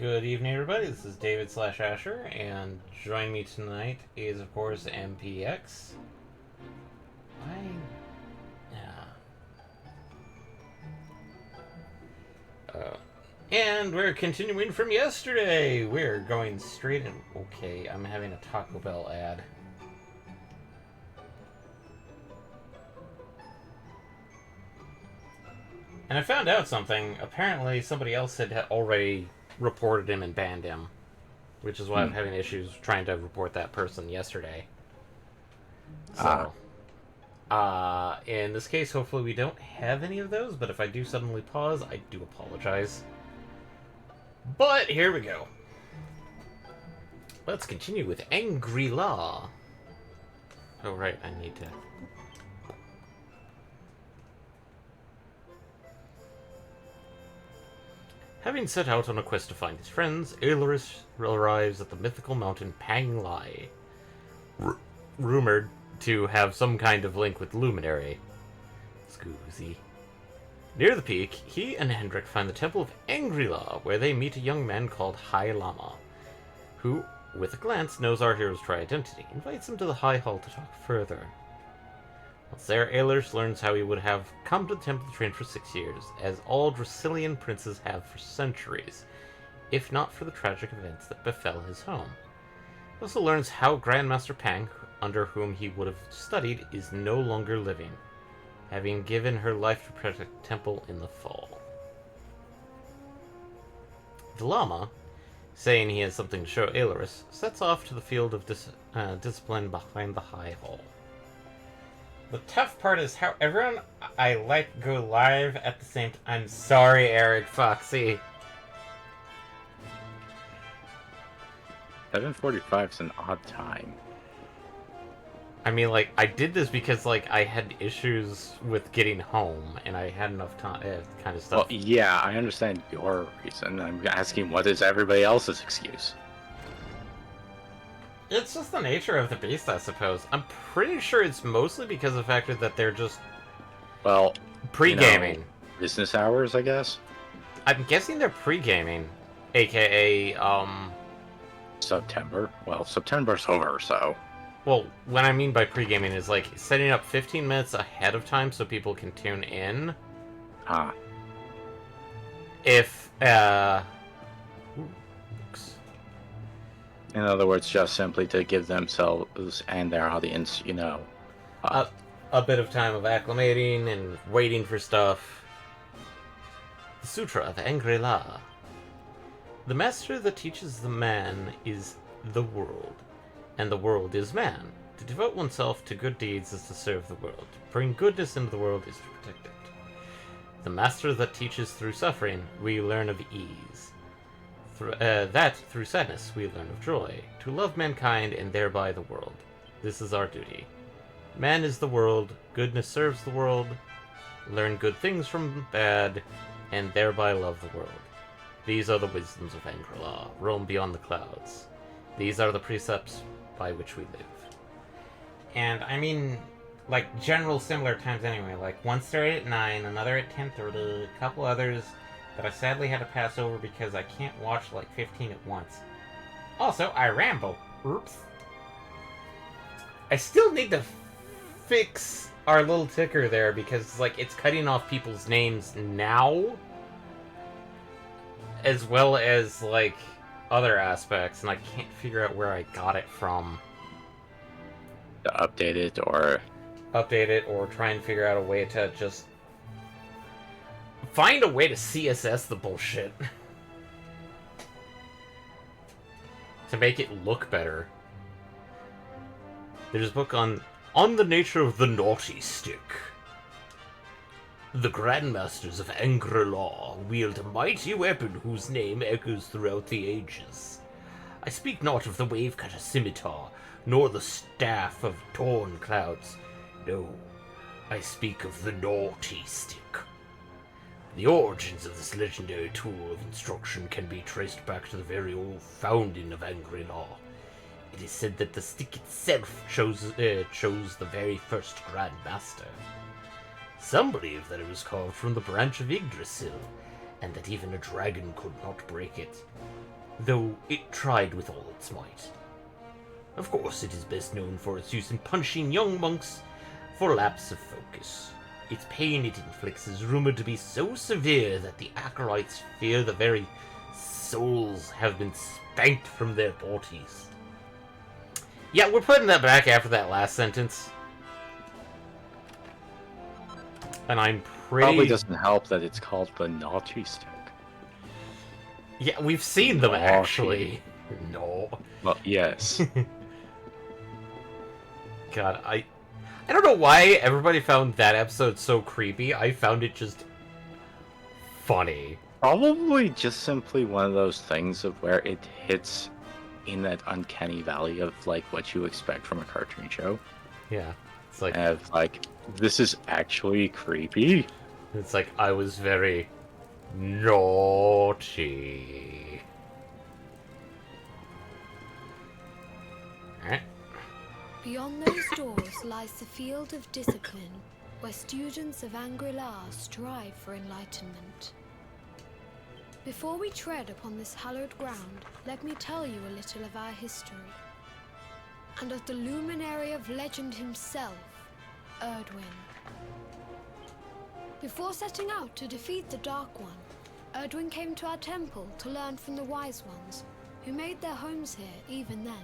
Good evening, everybody. This is David slash Asher, and joining me tonight is, of course, MPX. And we're continuing from yesterday. We're going straight in. Okay, I'm having a Taco Bell ad. And I found out something. Apparently, somebody else had already reported him and banned him, which is why I'm having issues trying to report that person yesterday. So, in this case, hopefully we don't have any of those, but if I do suddenly pause, I do apologize. But here we go. Let's continue with Angry Law. Oh, right, I need to... Having set out on a quest to find his friends, Aelurus arrives at the mythical mountain Pang Lai, rumored to have some kind of link with Luminary. Scoozy. Near the peak, he and Hendrik find the Temple of Angry-La, where they meet a young man called High Lama, who, with a glance, knows our hero's true identity, invites him to the High Hall to talk further. Once there, Aelurus learns how he would have come to the temple to train for 6 years, as all Dracilian princes have for centuries, if not for the tragic events that befell his home. He also learns how Grandmaster Pang, under whom he would have studied, is no longer living, having given her life to protect the temple in the fall. The Lama, saying he has something to show Aelurus, sets off to the field of discipline behind the High Hall. The tough part is how everyone I like go live at the same time. I'm sorry, Eric Foxy. 7:45 is an odd time. I mean, like, I did this because, like, I had issues with getting home, and I had enough time, kind of stuff. Well, yeah, I understand your reason. I'm asking, what is everybody else's excuse? It's just the nature of the beast, I suppose. I'm pretty sure it's mostly because of the fact that they're just... Well... pre-gaming. Business hours, I guess? I'm guessing they're pre-gaming. AKA, September. Well, September's over, so... Well, what I mean by pre-gaming is, like, setting up 15 minutes ahead of time so people can tune in. If, In other words, just simply to give themselves and their audience, you know... a bit of time of acclimating and waiting for stuff. The Sutra of Angry-La. The master that teaches the man is the world, and the world is man. To devote oneself to good deeds is to serve the world. To bring goodness into the world is to protect it. The master that teaches through suffering, we learn of ease. Through sadness, we learn of joy. To love mankind and thereby the world. This is our duty. Man is the world, goodness serves the world, learn good things from bad, and thereby love the world. These are the wisdoms of Angry-La, roam beyond the clouds. These are the precepts by which we live. And, I mean, like, general similar times anyway. Like, one started at 9, another at 10:30, a couple others that I sadly had to pass over because I can't watch, like, 15 at once. Also, I ramble. Oops. I still need to fix our little ticker there because, like, it's cutting off people's names now, as well as, like, other aspects, and I can't figure out where I got it from. To update it, or try and figure out a way to just find a way to CSS the bullshit to make it look better. There's a book on the nature of the naughty stick. The Grandmasters of Angry-La wield a mighty weapon whose name echoes throughout the ages. I speak not of the wave-cutter scimitar, nor the staff of torn clouds. No, I speak of the naughty stick. The origins of this legendary tool of instruction can be traced back to the very old founding of Angry-La. It is said that the stick itself chose the very first Grand Master. Some believe that it was carved from the branch of Yggdrasil, and that even a dragon could not break it. though it tried with all its might. Of course, it is best known for its use in punishing young monks for lapse of focus. Its pain it inflicts is rumored to be so severe that the acolytes fear the very souls have been spanked from their bodies. Yeah, we're putting that back after that last sentence. And I'm pretty... Probably doesn't help that it's called the naughty stick. Yeah, we've seen them, Naughty. actually. No. Well, yes. God, I don't know why everybody found that episode so creepy. I found it just funny. Probably just simply one of those things of where it hits in that uncanny valley of like what you expect from a cartoon show. Yeah. It's like, Of like, this is actually creepy. it's like I was very naughty. Alright. Beyond those doors lies the field of discipline, where students of Angri-La strive for enlightenment. Before we tread upon this hallowed ground, let me tell you a little of our history, and of the luminary of legend himself, Erdwin. Before setting out to defeat the Dark One, Erdwin came to our temple to learn from the Wise Ones, who made their homes here even then.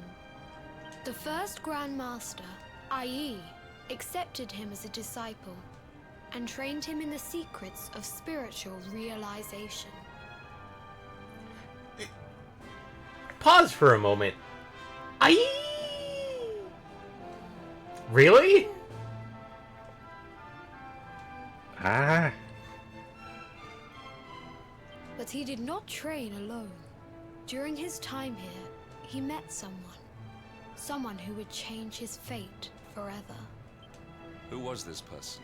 The first Grand Master, i.e., accepted him as a disciple, and trained him in the secrets of spiritual realization. Pause for a moment. Really? Ah. But he did not train alone. During his time here, he met someone who would change his fate forever. Who was this person?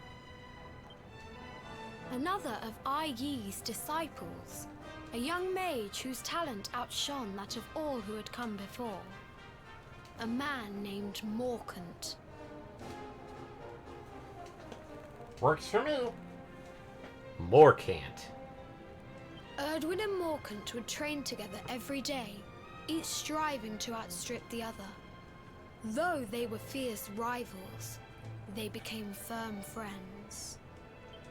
Another of Ai Yi's disciples, a young mage whose talent outshone that of all who had come before. A man named Morkant. Works for me. More can't. Erdwin and Morkant would train together every day, each striving to outstrip the other. Though they were fierce rivals, they became firm friends.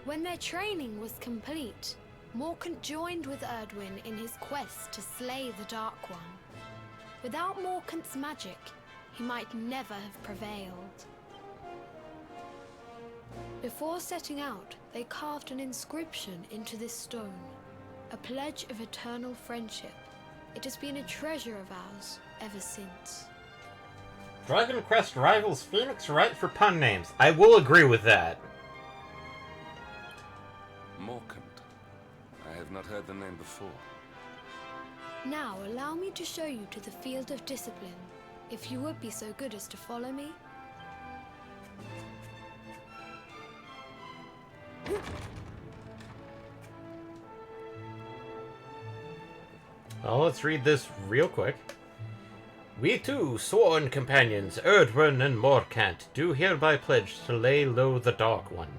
When their training was complete, Morkant joined with Erdwin in his quest to slay the Dark One. Without Morkant's magic, he might never have prevailed. Before setting out, they carved an inscription into this stone, a pledge of eternal friendship. It has been a treasure of ours ever since. Dragon Quest rivals Phoenix Wright for pun names. I will agree with that. Morkant. I have not heard the name before. Now allow me to show you to the field of discipline, if you would be so good as to follow me. Well, let's read this real quick. We two, sworn companions, Erdwin and Morkant, do hereby pledge to lay low the Dark One.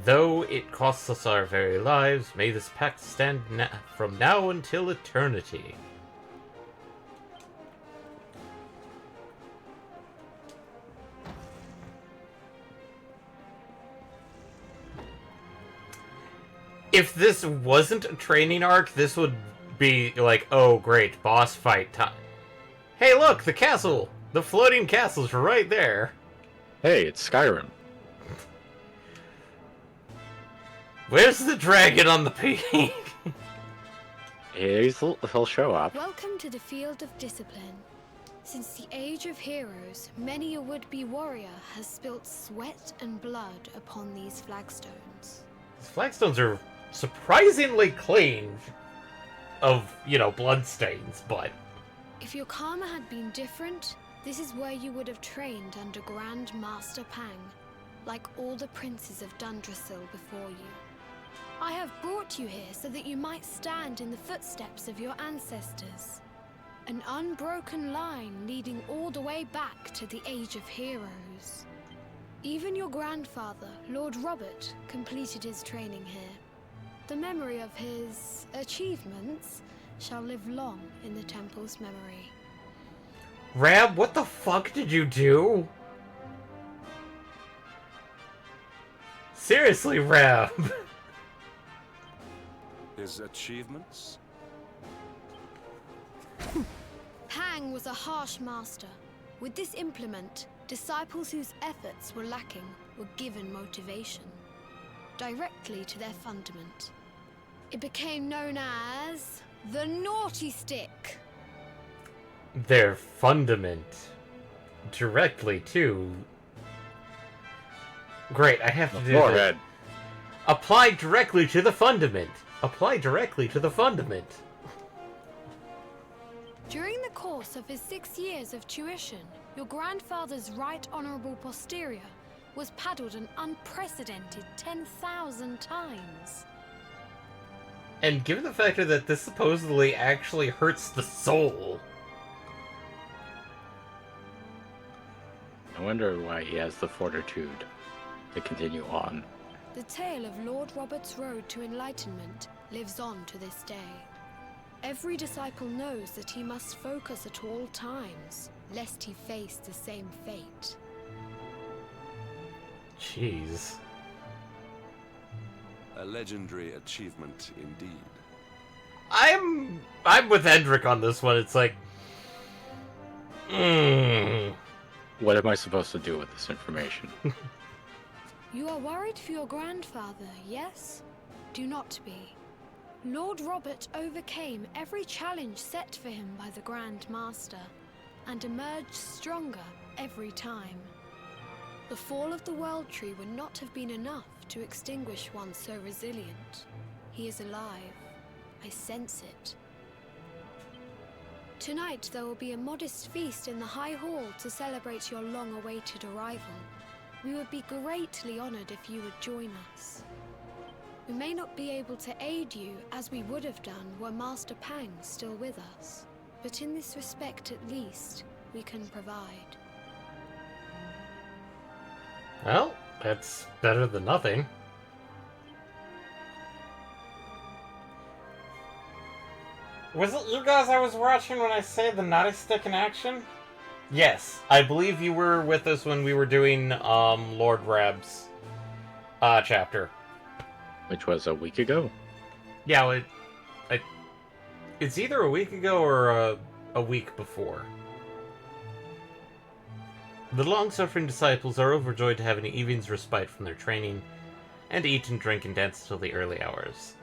Though it costs us our very lives, may this pact stand from now until eternity. If this wasn't a training arc, this would be like, oh great, boss fight time. Hey look, the castle! The floating castle's right there. Hey, it's Skyrim. Where's the dragon on the peak? He'll show up. Welcome to the field of discipline. Since the age of heroes, many a would-be warrior has spilt sweat and blood upon these flagstones. These flagstones are surprisingly clean of, bloodstains, but... If your karma had been different, this is where you would have trained under Grand Master Pang, like all the princes of Dundrasil before you. I have brought you here so that you might stand in the footsteps of your ancestors. An unbroken line leading all the way back to the Age of Heroes. Even your grandfather, Lord Robert, completed his training here. The memory of his achievements shall live long in the temple's memory. Rab, what the fuck did you do? Seriously, Rab. His achievements? Pang was a harsh master. With this implement, disciples whose efforts were lacking were given motivation, directly to their fundament. It became known as the Naughty Stick. Their fundament. Directly to... Great, I have to do Forehead. this. Apply directly to the fundament. Apply directly to the fundament. During the course of his 6 years of tuition, your grandfather's right honorable posterior was paddled an unprecedented 10,000 times. And given the factor that this supposedly actually hurts the soul... I wonder why he has the fortitude to continue on. The tale of Lord Robert's road to enlightenment lives on to this day. Every disciple knows that he must focus at all times, lest he face the same fate. Jeez. A legendary achievement indeed. I'm with Hendrik on this one. It's like... What am I supposed to do with this information? You are worried for your grandfather, yes? Do not be. Lord Robert overcame every challenge set for him by the Grand Master, and emerged stronger every time. The fall of the World Tree would not have been enough to extinguish one so resilient. He is alive. I sense it. Tonight there will be a modest feast in the High Hall to celebrate your long-awaited arrival. We would be greatly honored if you would join us. We may not be able to aid you as we would have done were Master Pang still with us, but in this respect at least, we can provide. Well, that's better than nothing. Was it you guys I was watching when I say the Naughty Stick in action? Yes, I believe you were with us when we were doing Lord Rab's chapter. Which was a week ago? Yeah, it's either a week ago or a week before. The long-suffering disciples are overjoyed to have an evening's respite from their training, and eat and drink and dance till the early hours.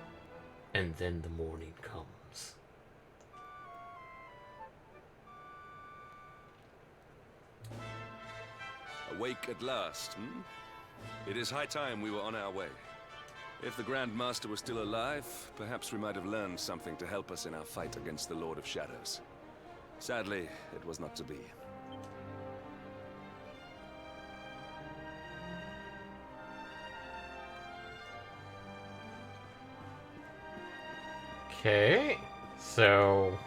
And then the morning comes. Awake at last, hmm? It is high time we were on our way. If the Grand Master were still alive, perhaps we might have learned something to help us in our fight against the Lord of Shadows. Sadly, it was not to be. Okay, so...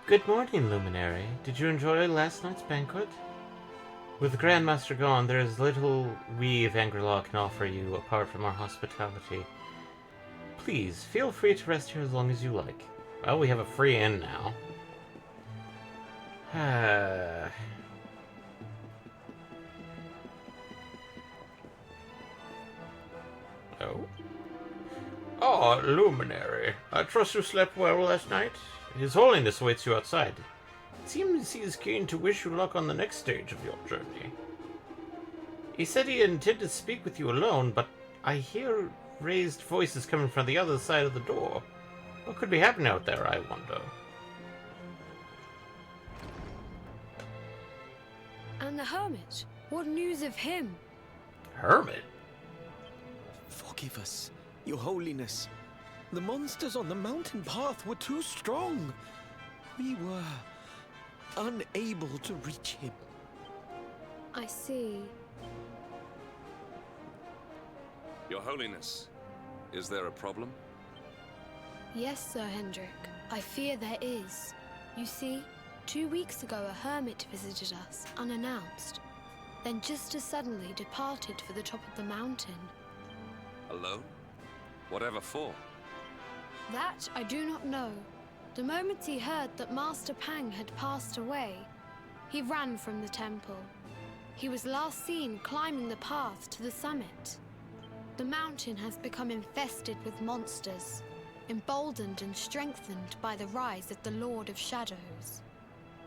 Good morning, Luminary. Did you enjoy last night's banquet? With the Grandmaster gone, there is little we of Angry-Law can offer you apart from our hospitality. Please, feel free to rest here as long as you like. Well, we have a free inn now. Oh. Ah, Luminary. I trust you slept well last night? His Holiness waits you outside. It seems he is keen to wish you luck on the next stage of your journey. He said he intended to speak with you alone, but I hear raised voices coming from the other side of the door. What could be happening out there, I wonder? And the Hermit? What news of him? Hermit? Forgive us, Your Holiness. The monsters on the mountain path were too strong. We were unable to reach him. I see. Your Holiness, is there a problem? Yes, Sir Hendrik. I fear there is. You see, 2 weeks ago a hermit visited us, unannounced. Then just as suddenly departed for the top of the mountain. Alone? Whatever for? That I do not know. The moment he heard that Master Pang had passed away, he ran from the temple. He was last seen climbing the path to the summit. The mountain has become infested with monsters, emboldened and strengthened by the rise of the Lord of Shadows.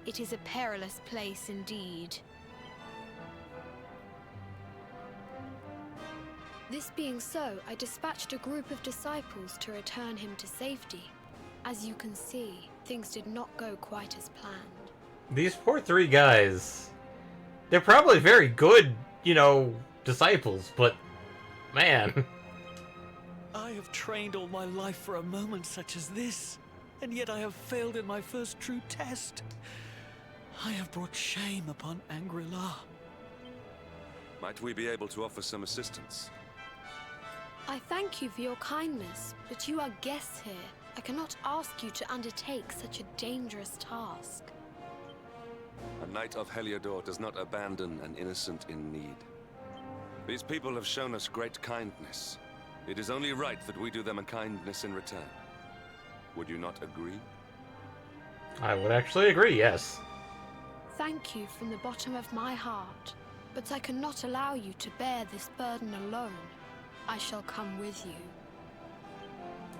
It is a perilous place indeed. This being so, I dispatched a group of disciples to return him to safety. As you can see, things did not go quite as planned. These poor 3 guys. They're probably very good, disciples, but man. I have trained all my life for a moment such as this, and yet I have failed in my first true test. I have brought shame upon Angri-La. Might we be able to offer some assistance? I thank you for your kindness, but you are guests here. I cannot ask you to undertake such a dangerous task. A knight of Heliodor does not abandon an innocent in need. These people have shown us great kindness. It is only right that we do them a kindness in return. Would you not agree? I would actually agree, yes. Thank you from the bottom of my heart, but I cannot allow you to bear this burden alone. I shall come with you.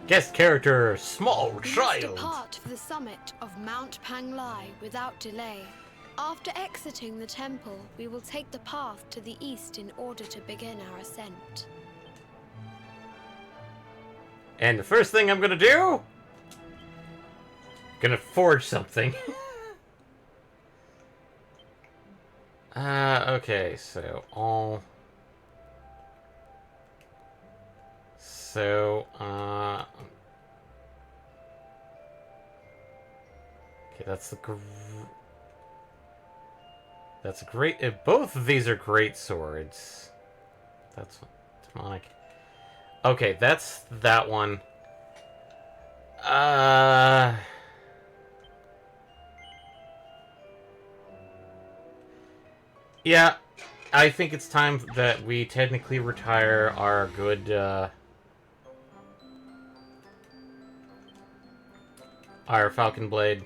Guest character, small We must child. depart for the summit of Mount Panglai without delay. After exiting the temple, we will take the path to the east in order to begin our ascent. And the first thing I'm gonna do... Gonna forge something. Okay, so all... So, okay, that's the that's a great... both of these are great swords. That's demonic. Okay, that's that one. Yeah, I think it's time that we technically retire our good, our Falcon Blade.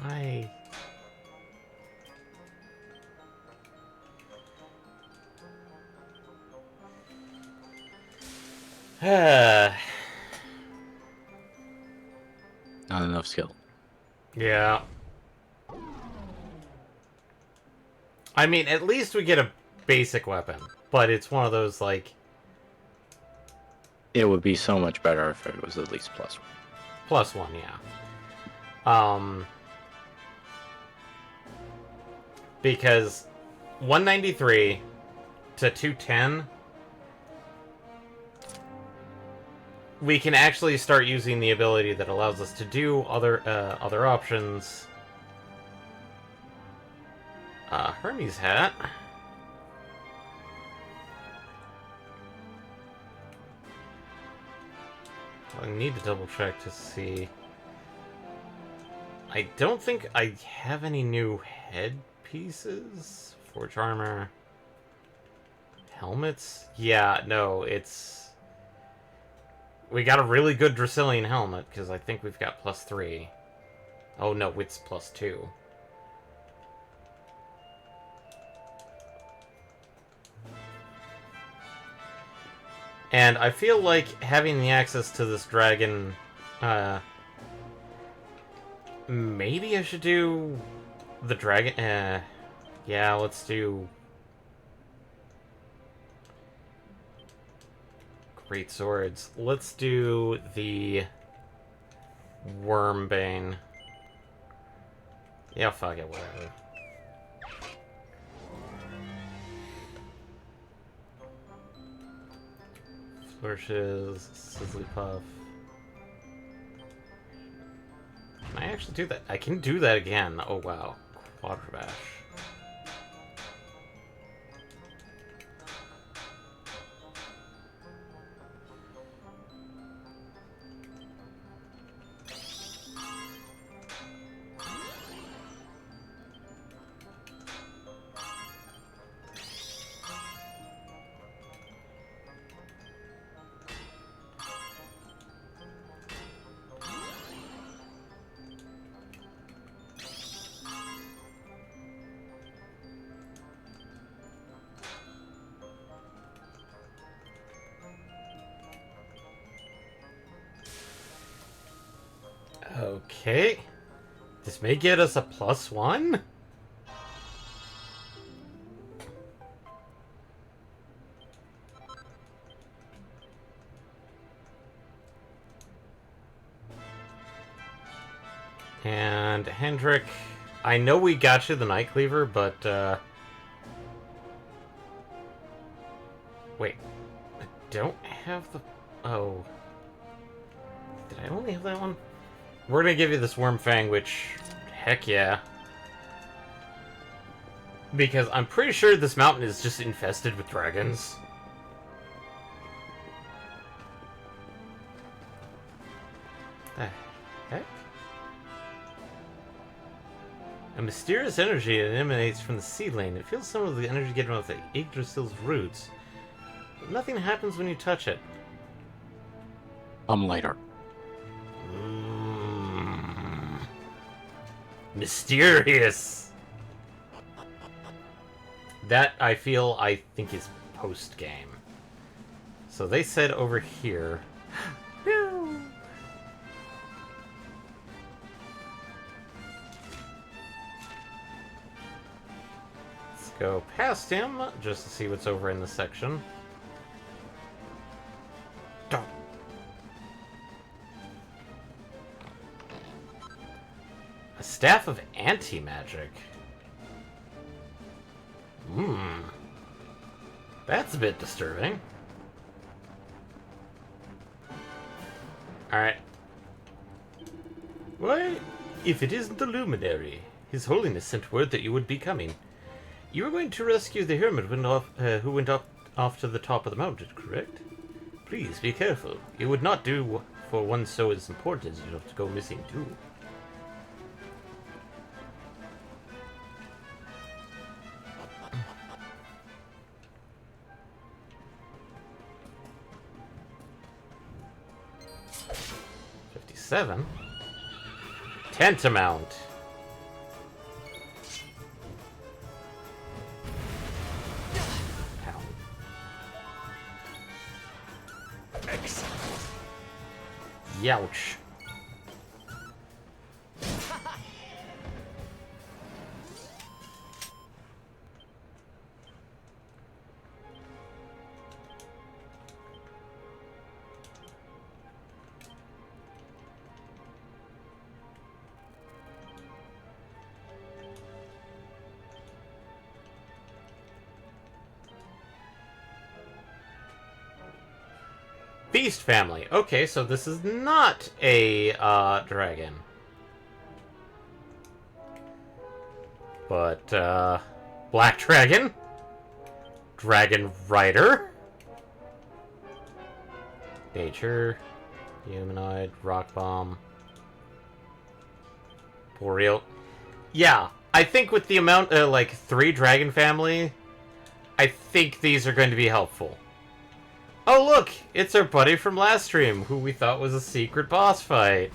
Why? Not enough skill. Yeah. I mean, at least we get a basic weapon, but it's one of those, like... It would be so much better if it was at least +1. +1, yeah. Because 193 to 210, we can actually start using the ability that allows us to do other options. Hermes hat. I need to double check to see. I don't think I have any new headpieces. Forge armor. Helmets? Yeah, no, it's... We got a really good Dracilian helmet, because I think we've got +3. Oh no, it's +2. And I feel like having the access to this dragon, maybe I should do the dragon, yeah, let's do great swords. Let's do the Wormbane. Yeah, fuck it, whatever. Flourishes, Sizzly Puff. Can I actually do that? I can do that again. Oh wow. Quadra Bash. Okay. This may get us a +1? And Hendrik, I know we got you the Night Cleaver, but wait. I don't have the... Oh. Did I only have that one? We're gonna give you this Wormfang, which... Heck yeah. Because I'm pretty sure this mountain is just infested with dragons. The heck? A mysterious energy that emanates from the sea lane. It feels some of the energy getting off the Yggdrasil's roots. But nothing happens when you touch it. Come later. Mysterious! That, I think is post-game. So they said over here... No! Let's go past him, just to see what's over in this section. Don't. A staff of anti-magic. That's a bit disturbing. Alright. Why, if it isn't the Luminary, His Holiness sent word that you would be coming. You were going to rescue the hermit who went off to the top of the mountain, correct? Please be careful. It would not do for one so as important as you to go missing too. $57? Tantamount. Youch. Beast family. Okay, so this is not a dragon. But Black Dragon, Dragon Rider, Nature, Humanoid, Rock Bomb, Boreal. Yeah, I think with the amount like 3 dragon family, I think these are going to be helpful. Oh look, it's our buddy from last stream, who we thought was a secret boss fight.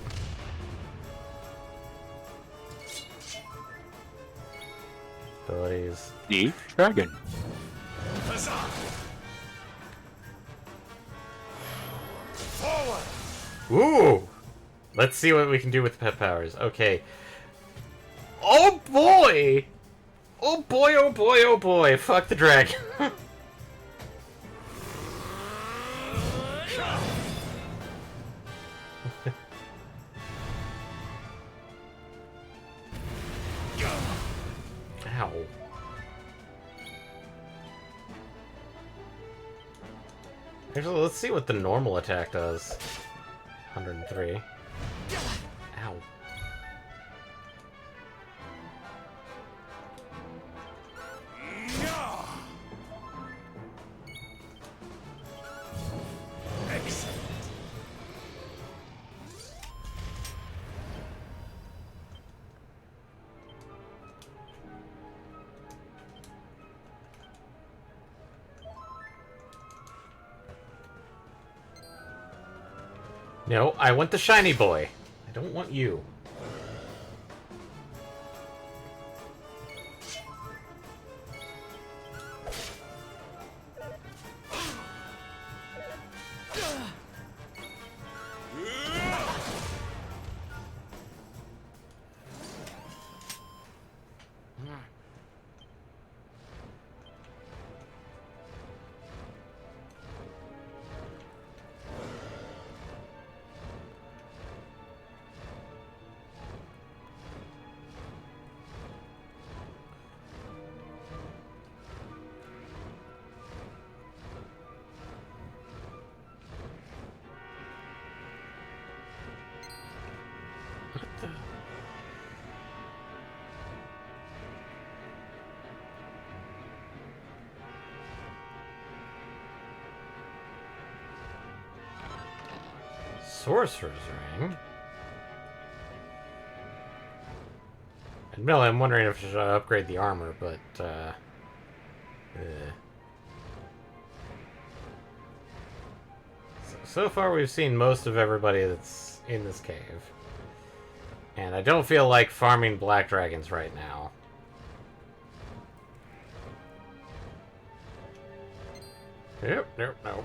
Abilities. The dragon. Ooh! Let's see what we can do with pet powers. Okay. Oh boy! Oh boy, oh boy, oh boy. Fuck the dragon. Actually, let's see what the normal attack does. 103. Ow. Excellent. No, I want the shiny boy. I don't want you. Sorcerer's Ring? Admittedly, I'm wondering if I should upgrade the armor, but, So far we've seen most of everybody that's in this cave. And I don't feel like farming black dragons right now. Nope, nope, nope.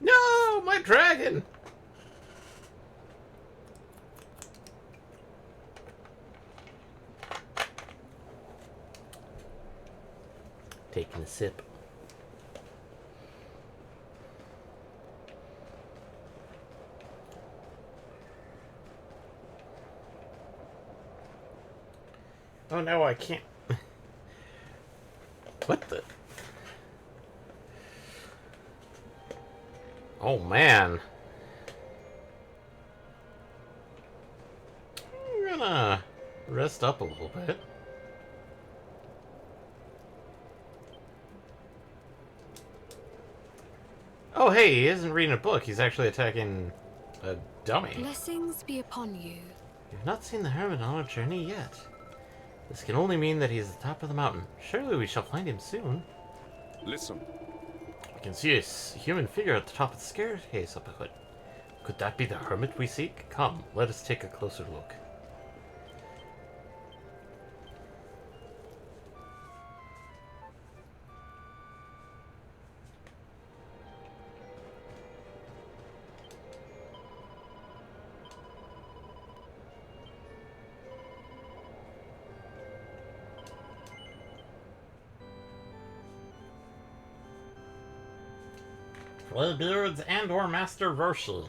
No, my dragon! Taking a sip. Oh no, I can't. What the? Oh man. I'm gonna rest up a little bit. Oh hey, he isn't reading a book, he's actually attacking a dummy. Blessings be upon you. You've not seen the hermit on a journey yet. This can only mean that he's at the top of the mountain. Surely we shall find him soon. Listen. I can see a human figure at the top of the staircase up ahead. Could that be the hermit we seek? Come, let us take a closer look. Greybeards and or Master Roshi.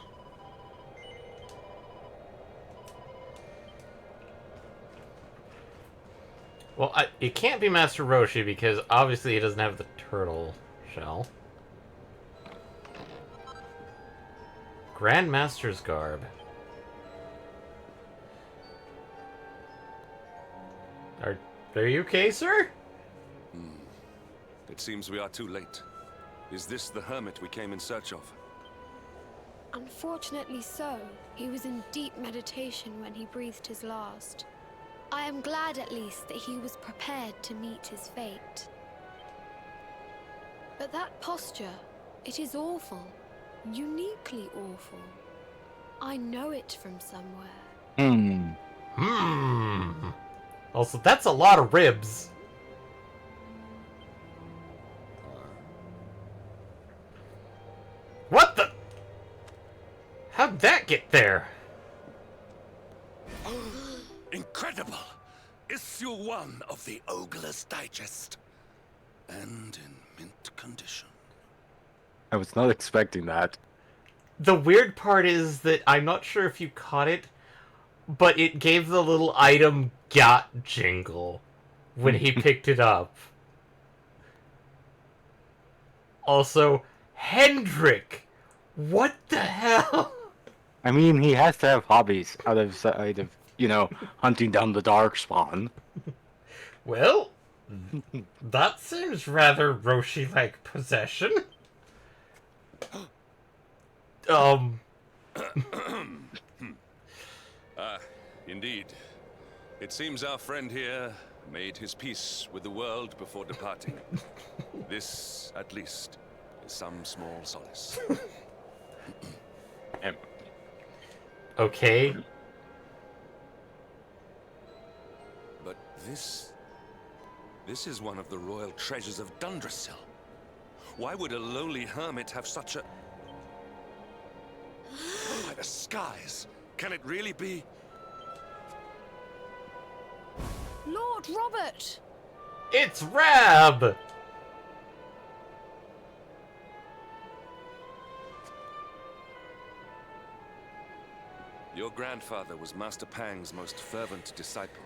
Well, it can't be Master Roshi because obviously he doesn't have the turtle shell. Grandmaster's garb. Are you okay, sir? It seems we are too late. Is this the hermit we came in search of? Unfortunately so. He was in deep meditation when he breathed his last. I am glad at least that he was prepared to meet his fate. But that posture, it is awful. Uniquely awful. I know it from somewhere. Also, that's a lot of ribs. What the? How'd that get there? Incredible! Issue 1 of the Ogre's Digest. And in mint condition. I was not expecting that. The weird part is that I'm not sure if you caught it, but it gave the little item got jingle. when he picked it up. Also, Hendrik! What the hell? I mean, he has to have hobbies outside of, hunting down the Darkspawn. Well, that seems rather Roshi-like possession. Indeed. It seems our friend here made his peace with the world before departing. This, at least, is some small solace. Okay. But this is one of the royal treasures of Dundrasil. Why would a lowly hermit have such a... By the skies! Can it really be? Lord Robert! It's Rab! Your grandfather was Master Pang's most fervent disciple.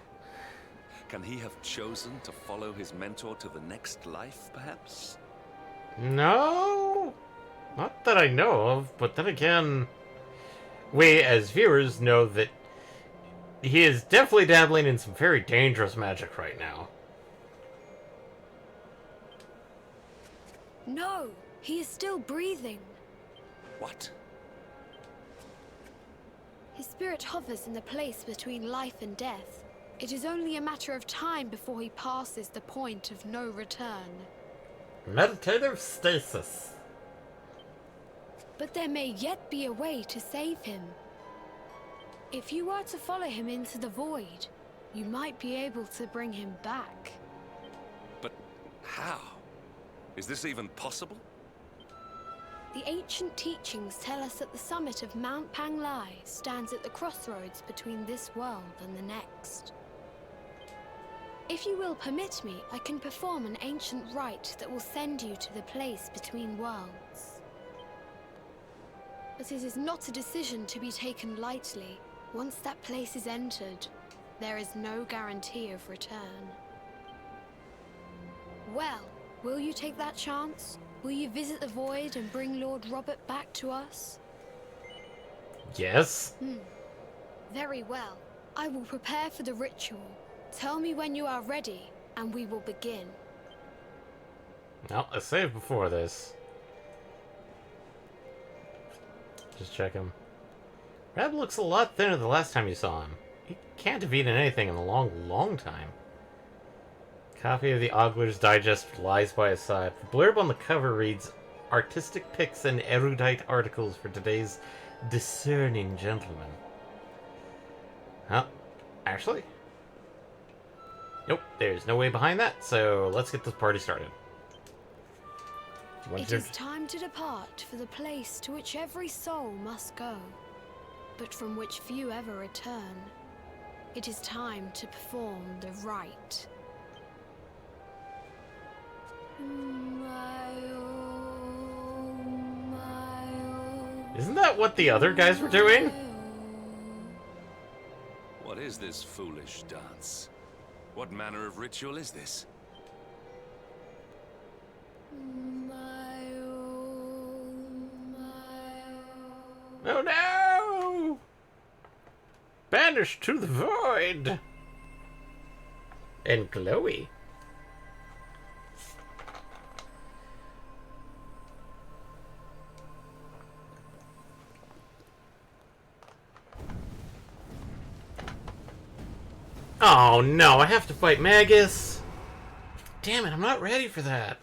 Can he have chosen to follow his mentor to the next life, perhaps? No? Not that I know of, but then again, we as viewers know that he is definitely dabbling in some very dangerous magic right now. No, he is still breathing. What? His spirit hovers in the place between life and death. It is only a matter of time before he passes the point of no return. Meditative stasis. But there may yet be a way to save him. If you were to follow him into the void, you might be able to bring him back. But how? Is this even possible? The ancient teachings tell us that the summit of Mount Panglai stands at the crossroads between this world and the next. If you will permit me, I can perform an ancient rite that will send you to the place between worlds. But it is not a decision to be taken lightly. Once that place is entered, there is no guarantee of return. Well, will you take that chance? Will you visit the void and bring Lord Robert back to us? Yes. Very well. I will prepare for the ritual. Tell me when you are ready, and we will begin. Well, I saved before this. Just check him. Rab looks a lot thinner the last time you saw him. He can't have eaten anything in a long, long time. Copy of the Ogler's Digest lies by his side. The blurb on the cover reads, "Artistic pics and erudite articles for today's discerning gentleman." Huh? Actually? Nope, there's no way behind that, so let's get this party started. It is time to depart for the place to which every soul must go, but from which few ever return. It is time to perform the rite. Isn't that what the other guys were doing? What is this foolish dance? What manner of ritual is this? Oh no! Banished to the void! And glowy. Oh no, I have to fight Magus! Damn it, I'm not ready for that.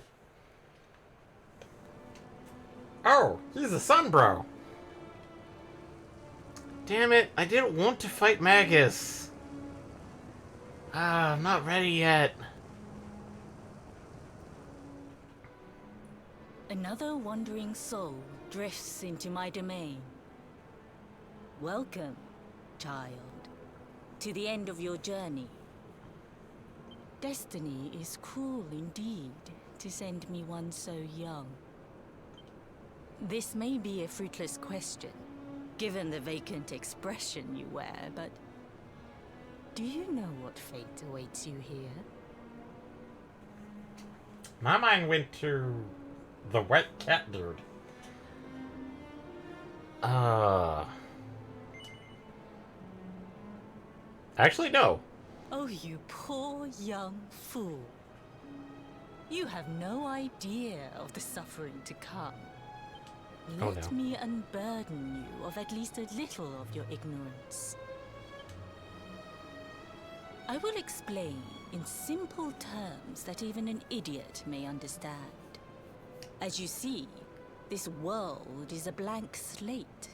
Oh, he's a Sunbro. Damn it, I didn't want to fight Magus. Ah, I'm not ready yet. Another wandering soul drifts into my domain. Welcome, child, to the end of your journey. Destiny is cruel indeed to send me one so young. This may be a fruitless question, given the vacant expression you wear, but do you know what fate awaits you here? My mind went to the wet cat dude. Actually, no. Oh, you poor young fool. You have no idea of the suffering to come. Oh, Let no. me unburden you of at least a little of your ignorance. I will explain in simple terms that even an idiot may understand. As you see, this world is a blank slate.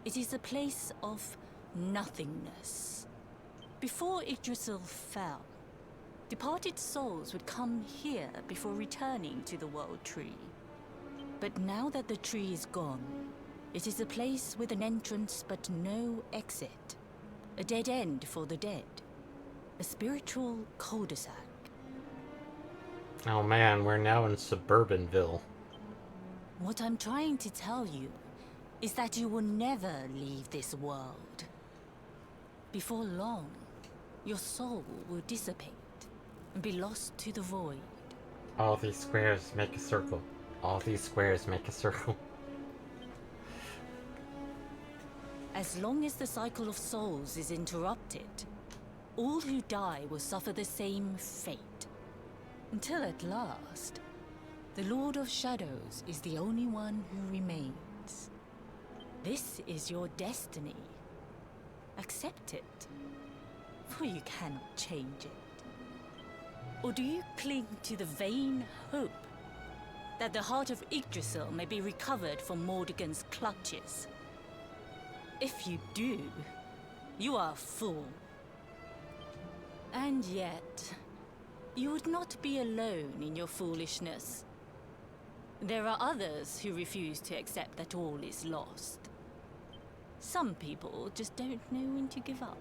It is a place of nothingness. Before Yggdrasil fell, departed souls would come here before returning to the World Tree. But now that the tree is gone, it is a place with an entrance but no exit. A dead end for the dead. A spiritual cul-de-sac. Oh man, we're now in Suburbanville. What I'm trying to tell you is that you will never leave this world. Before long, your soul will dissipate and be lost to the void. All these squares make a circle. All these squares make a circle. As long as the cycle of souls is interrupted, all who die will suffer the same fate. Until at last, the Lord of Shadows is the only one who remains. This is your destiny. Accept it, for you cannot change it. Or do you cling to the vain hope that the heart of Yggdrasil may be recovered from Mordegon's clutches? If you do, you are a fool. And yet, you would not be alone in your foolishness. There are others who refuse to accept that all is lost. Some people just don't know when to give up.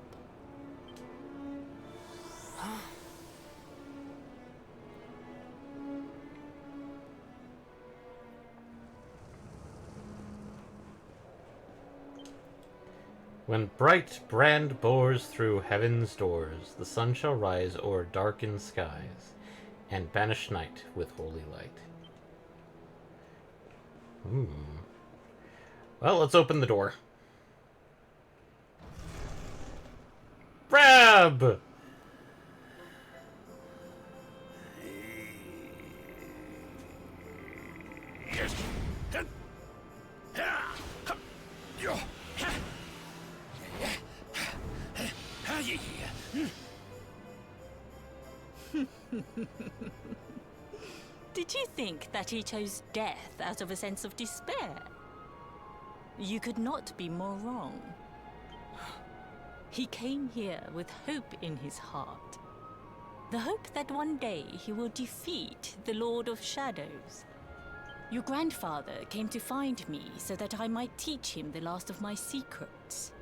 When bright brand bores through heaven's doors, the sun shall rise o'er darkened skies, and banish night with holy light. Well, let's open the door. Brab! Did you think that he chose death out of a sense of despair? You could not be more wrong. He came here with hope in his heart. The hope that one day he will defeat the Lord of Shadows. Your grandfather came to find me so that I might teach him the last of my secrets.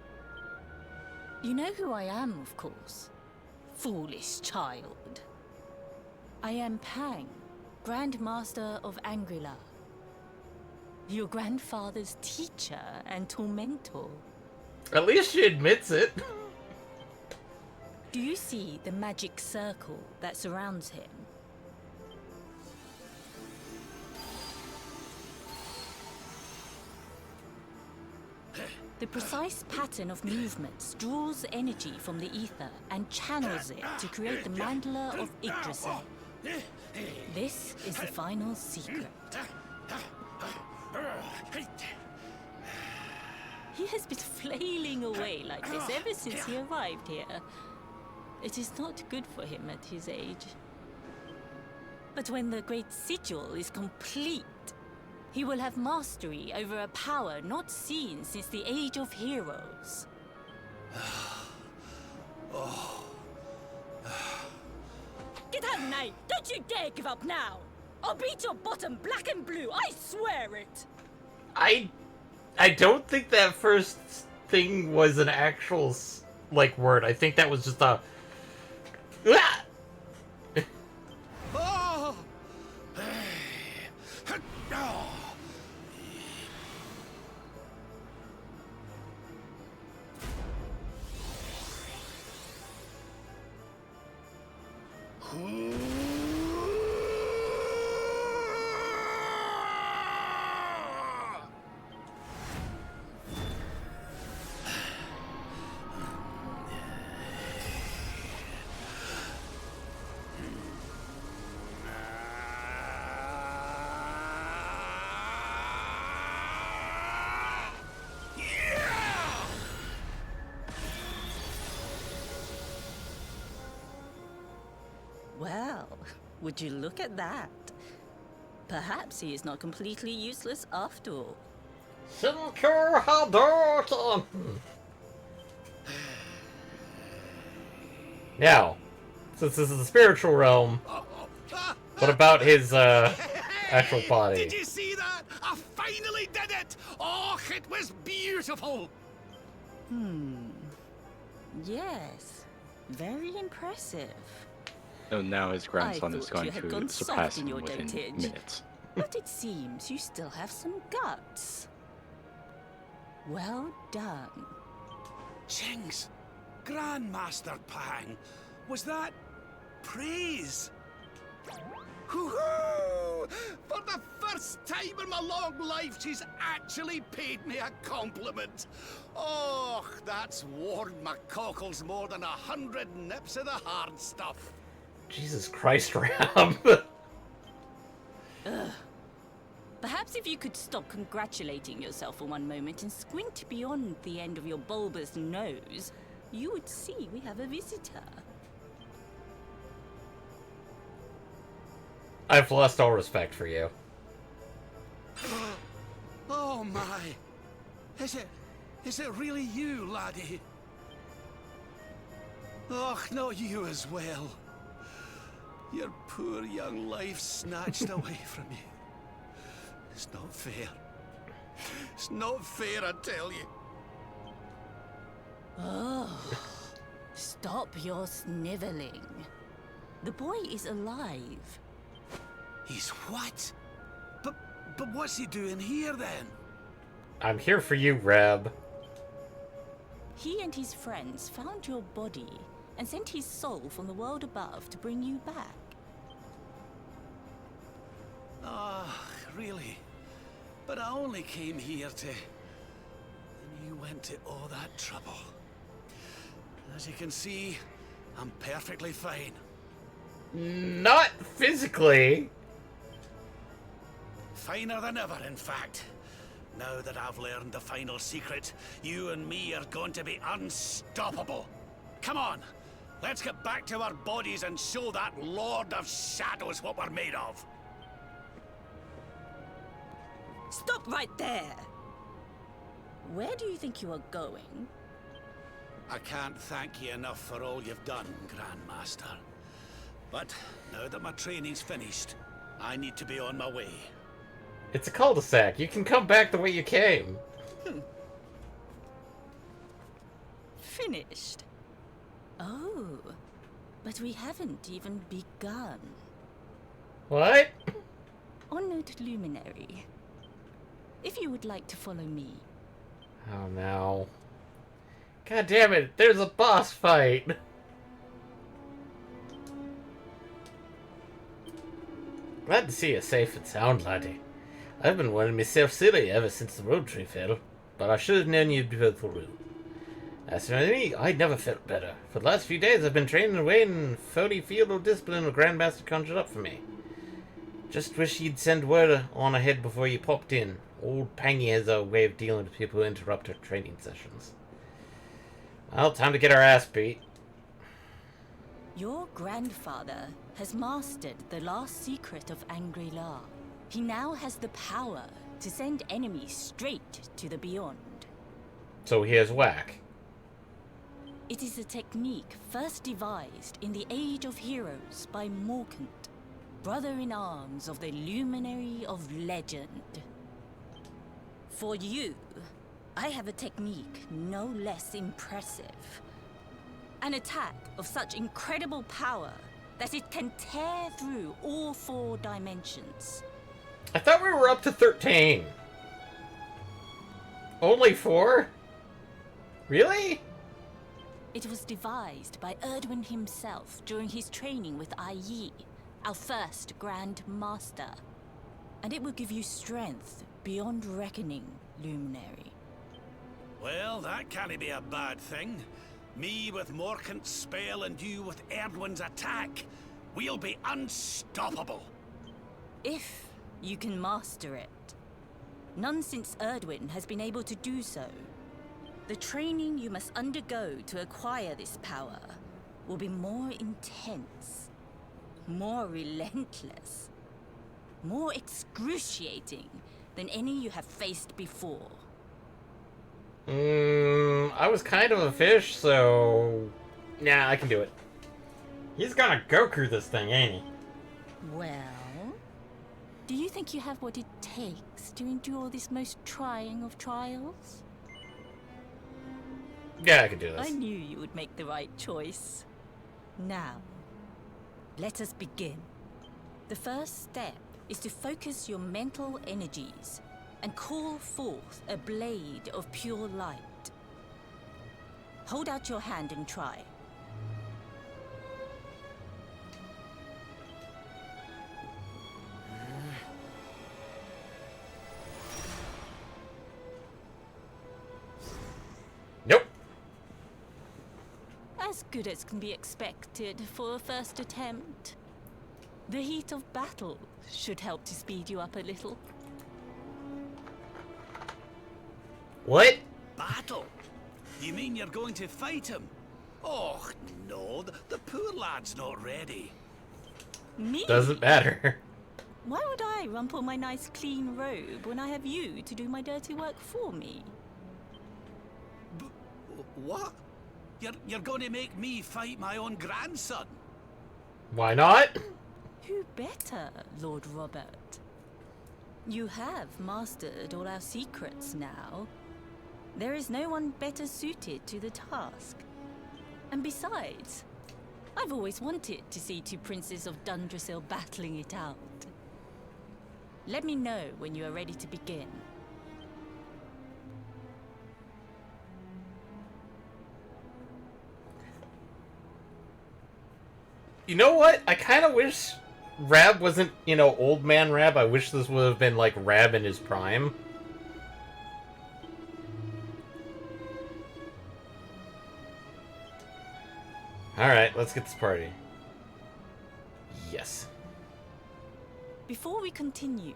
You know who I am, of course. Foolish child. I am Pang, Grand Master of Angrila. Your grandfather's teacher and tormentor. At least she admits it. Do you see the magic circle that surrounds him? The precise pattern of movements draws energy from the ether and channels it to create the mandala of Yggdrasil. This is the final secret. He has been flailing away like this ever since he arrived here. It is not good for him at his age. But when the great sigil is complete, he will have mastery over a power not seen since the Age of Heroes. Get out, Nay! Don't you dare give up now! I'll beat your bottom black and blue, I swear it! I don't think that first thing was an actual, like, word. I think that was just a... Ah! Ah! Well, would you look at that? Perhaps he is not completely useless after all. Sinker Hadorton! Now, since this is the spiritual realm, what about his actual body? Did you see that? I finally did it! Oh, it was beautiful! Yes, very impressive. So now his grandson is thought going you had to gone surpass soft in him your within dotage. minutes. But it seems you still have some guts. Well done. Jinx! Grandmaster Pang! Was that praise? Hoo-hoo! For the first time in my long life, she's actually paid me a compliment. Oh, that's warmed my cockles more than 100 nips of the hard stuff. Jesus Christ, Ram. Perhaps if you could stop congratulating yourself for one moment and squint beyond the end of your bulbous nose, you would see we have a visitor. I've lost all respect for you. Oh my! Is it really you, laddie? Oh, not you as well. Your poor young life snatched away from you. It's not fair. It's not fair, I tell you. Oh, stop your sniveling. The boy is alive. He's what? But what's he doing here then? I'm here for you, Reb. He and his friends found your body and sent his soul from the world above to bring you back. Ah, really? But I only came here to... And you went to all that trouble. As you can see, I'm perfectly fine. Not physically. Finer than ever, in fact. Now that I've learned the final secret, you and me are going to be unstoppable. Come on, let's get back to our bodies and show that Lord of Shadows what we're made of. Stop right there! Where do you think you are going? I can't thank you enough for all you've done, Grandmaster. But now that my training's finished, I need to be on my way. It's a cul-de-sac. You can come back the way you came. Finished? Oh, but we haven't even begun. What? Honored Luminary, if you would like to follow me. Oh no. God damn it, there's a boss fight! Glad to see you safe and sound, laddie. I've been wanting myself silly ever since the road tree fell, but I should have known you'd be through. As for me, I never felt better. For the last few days, I've been training away in 30 field of discipline the Grandmaster conjured up for me. Just wish you'd send word on ahead before you popped in. Old Pangy has a way of dealing with people who interrupt her training sessions. Well, time to get our ass beat. Your grandfather has mastered the last secret of Angri-La. He now has the power to send enemies straight to the beyond. So here's whack. It is a technique first devised in the Age of Heroes by Morkant, brother-in-arms of the Luminary of Legend. For you, I have a technique no less impressive. An attack of such incredible power that it can tear through all 4 dimensions. I thought we were up to 13. Only 4? Really? It was devised by Erdwin himself during his training with Yi, our first Grand Master. And it will give you strength beyond reckoning, Luminary. Well, that can't be a bad thing. Me with Morkant's spell and you with Erdwin's attack. We'll be unstoppable. If you can master it. None since Erdwin has been able to do so. The training you must undergo to acquire this power will be more intense. more relentless, more excruciating than any you have faced before. I was kind of a fish, so... Nah, I can do it. He's gonna Goku this thing, ain't he? Well, do you think you have what it takes to endure this most trying of trials? Yeah, I can do this. I knew you would make the right choice. Now, let us begin. The first step is to focus your mental energies and call forth a blade of pure light. Hold out your hand and try. Nope. As good as can be expected for a first attempt. The heat of battle should help to speed you up a little. What? Battle? You mean you're going to fight him? Oh, no, the poor lad's not ready. Me? Doesn't matter. Why would I rumple my nice clean robe when I have you to do my dirty work for me? What? You're going to make me fight my own grandson? Why not? Who better, Lord Robert? You have mastered all our secrets now. There is no one better suited to the task. And besides, I've always wanted to see two princes of Dundrasil battling it out. Let me know when you are ready to begin. You know what? I kind of wish Rab wasn't, old man Rab. I wish this would have been like Rab in his prime. Alright, let's get this party. Yes. Before we continue,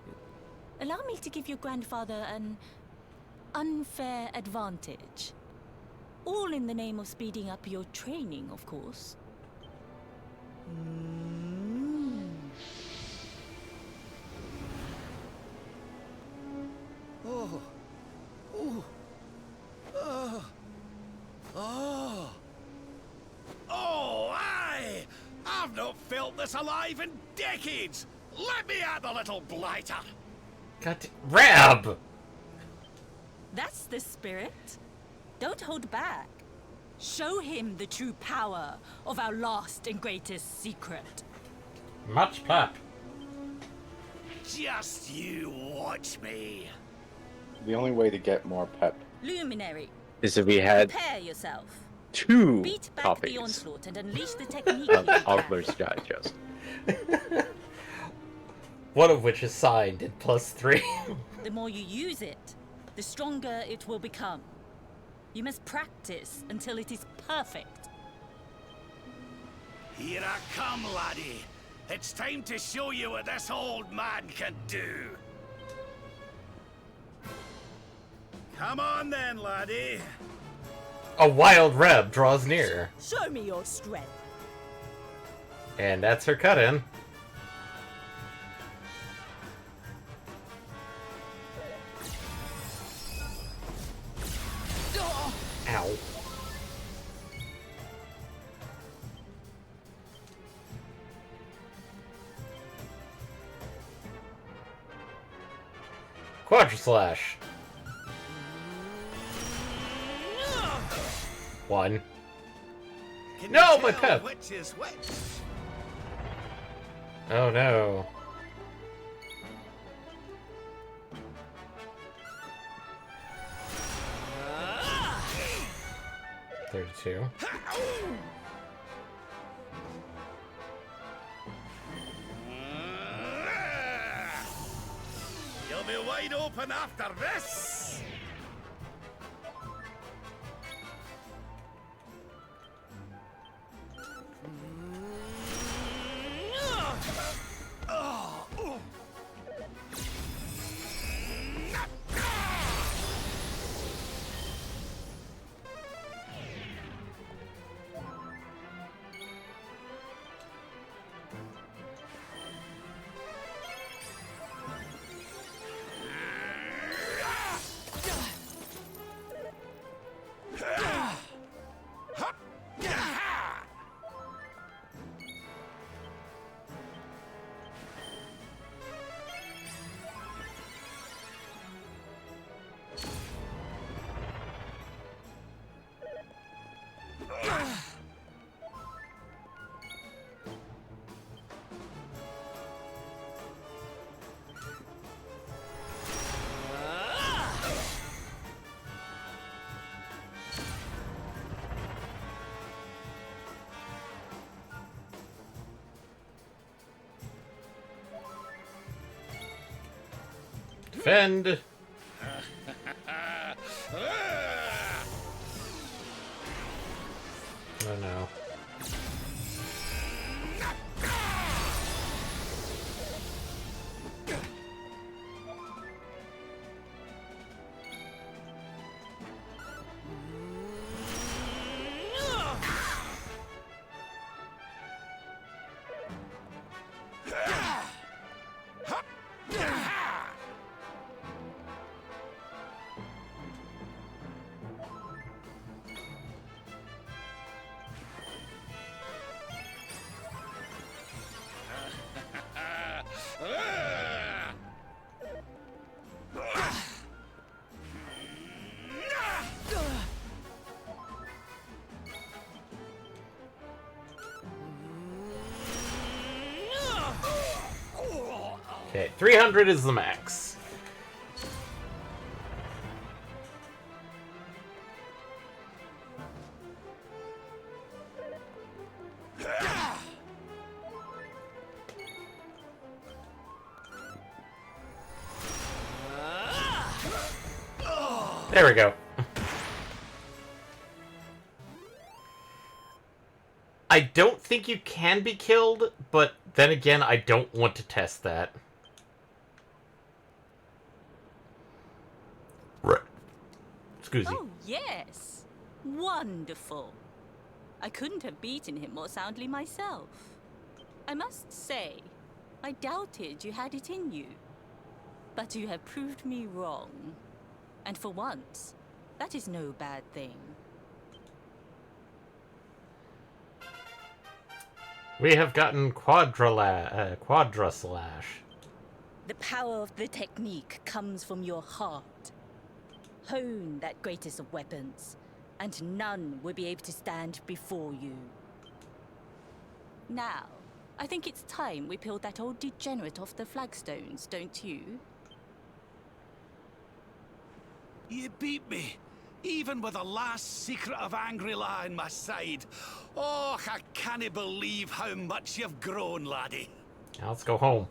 allow me to give your grandfather an unfair advantage. All in the name of speeding up your training, of course. Oh. Oh. Oh. Oh. Oh, aye! I've not felt this alive in decades! Let me at the little blighter! Rab! That's the spirit. Don't hold back. Show him the true power of our last and greatest secret. Much pap. Just you watch me. The only way to get more pep Luminary, is if we had prepare yourself. 2 Beat back copies the onslaught and unleash the technique of you can. Ogler's Digest. One of which is signed in +3. The more you use it, the stronger it will become. You must practice until it is perfect. Here I come, laddie. It's time to show you what this old man can do. Come on then, laddie. A wild Reb draws near. Show me your strength. And that's her cut-in. Ow. Quadra-slash. 1. Can No, you my tell pep. which is which? Oh no. Ah! 32. You'll be wide open after this. Defend. Oh no. Okay, 300 is the max. There we go. I don't think you can be killed, but then again, I don't want to test that. Right. Excuse me. Oh, yes. Wonderful. I couldn't have beaten him more soundly myself. I must say, I doubted you had it in you. But you have proved me wrong. And for once, that is no bad thing. We have gotten Quadra Slash. The power of the technique comes from your heart. Hone that greatest of weapons, and none will be able to stand before you. Now, I think it's time we peeled that old degenerate off the flagstones, don't you? You beat me, even with the last secret of Angry-La in my side. Oh, I can't believe how much you've grown, laddie. Now let's go home.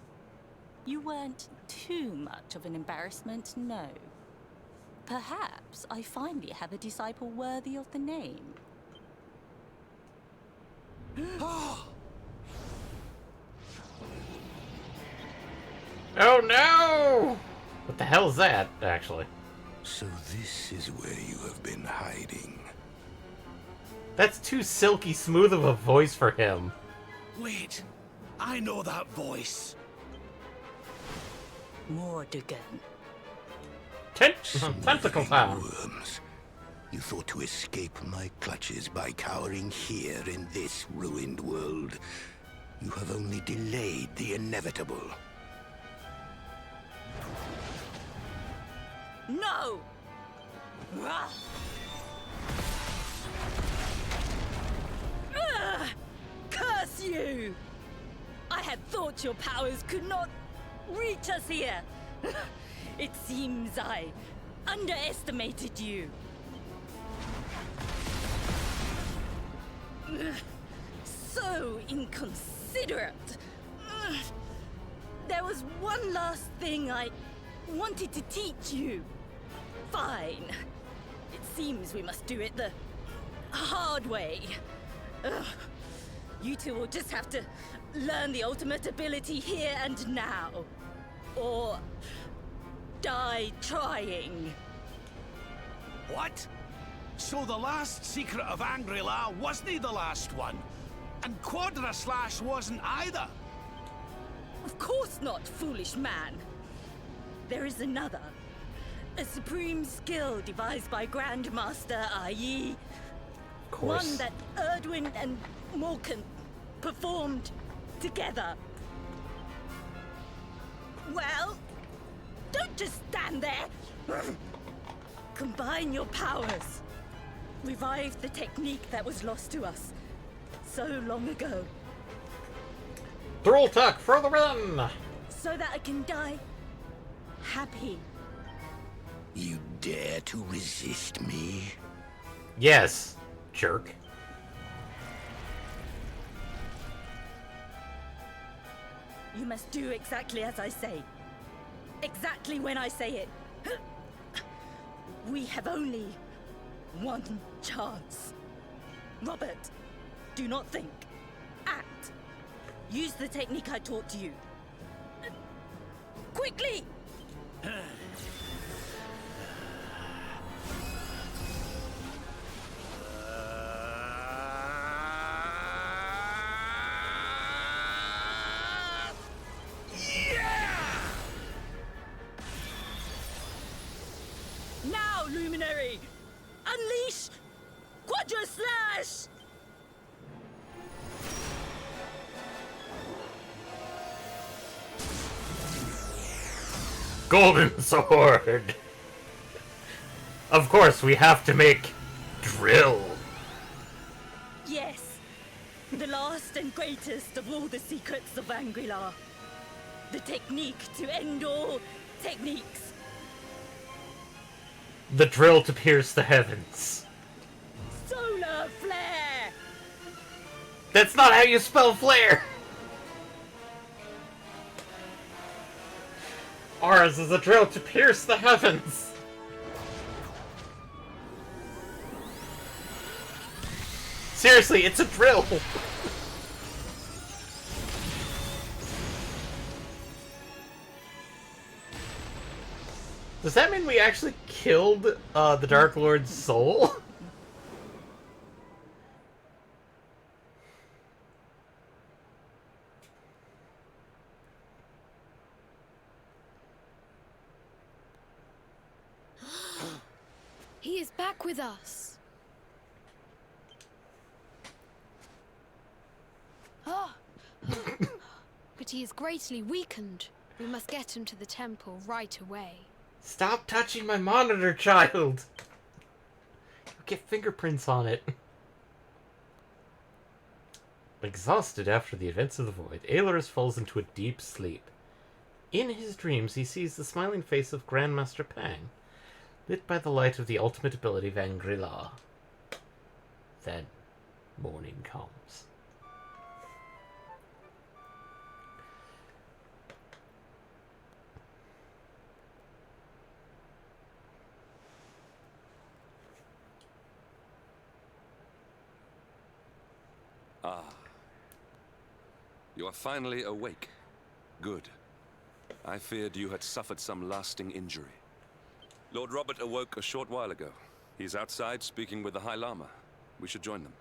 You weren't too much of an embarrassment, no. Perhaps I finally have a disciple worthy of the name. Oh no! What the hell is that, actually? So this is where you have been hiding. That's too silky smooth of a voice for him. Wait, I know that voice. Mordigan. Tentacle time. Worms. You thought to escape my clutches by cowering here in this ruined world. You have only delayed the inevitable. No! Ah! Ah! Curse you! I had thought your powers could not reach us here. It seems I underestimated you. So inconsiderate. There was one last thing I wanted to teach you. Fine. It seems we must do it the hard way. You two will just have to learn the ultimate ability here and now. Or die trying. What? So the last secret of Angry-La wasn't the last one? And Quadra Slash wasn't either? Of course not, foolish man. There is another. A supreme skill devised by Grandmaster, i.e. one that Erdwin and Morkan performed together. Well, don't just stand there. Combine your powers. Revive the technique that was lost to us so long ago. Thrill tuck for the run! So that I can die happy. You dare to resist me? Yes, jerk. You must do exactly as I say. exactly when I say it. We have only one chance. Robert, do not think. Act. Use the technique I taught you. Quickly! Now, Luminary! Unleash Quadra Slash! Golden sword! Of course, we have to make drill. Yes, the last and greatest of all the secrets of Angri-La. The technique to end all techniques. The drill to pierce the heavens. Solar flare! That's not how you spell flare! Ours is a drill to pierce the heavens! Seriously, it's a drill! Does that mean we actually killed the Dark Lord's soul? He is back with us. Ah, but he is greatly weakened. We must get him to the temple right away. Stop touching my monitor, child! You'll get fingerprints on it. Exhausted after the events of the void, Aelorus falls into a deep sleep. In his dreams, he sees the smiling face of Grandmaster Pang, lit by the light of the ultimate ability of Angri-La. Then, morning comes. Ah. You are finally awake. Good. I feared you had suffered some lasting injury. Lord Robert awoke a short while ago. He's outside speaking with the High Lama. We should join them.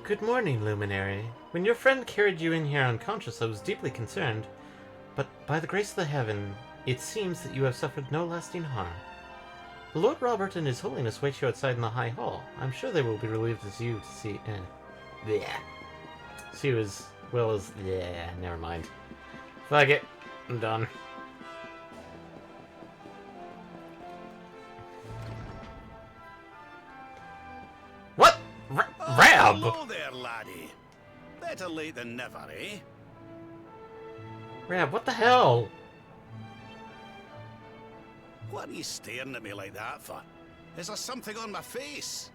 Good morning, Luminary. When your friend carried you in here unconscious, I was deeply concerned, but by the grace of the heaven, it seems that you have suffered no lasting harm. The Lord Robert and His Holiness wait you outside in the High Hall. I'm sure they will be relieved as you to see... See you as well as... never mind. Fuck it. I'm done. What? Rab! Hello there, laddie. Better late than never, eh? Rab, what the hell? What are you staring at me like that for? Is there something on my face?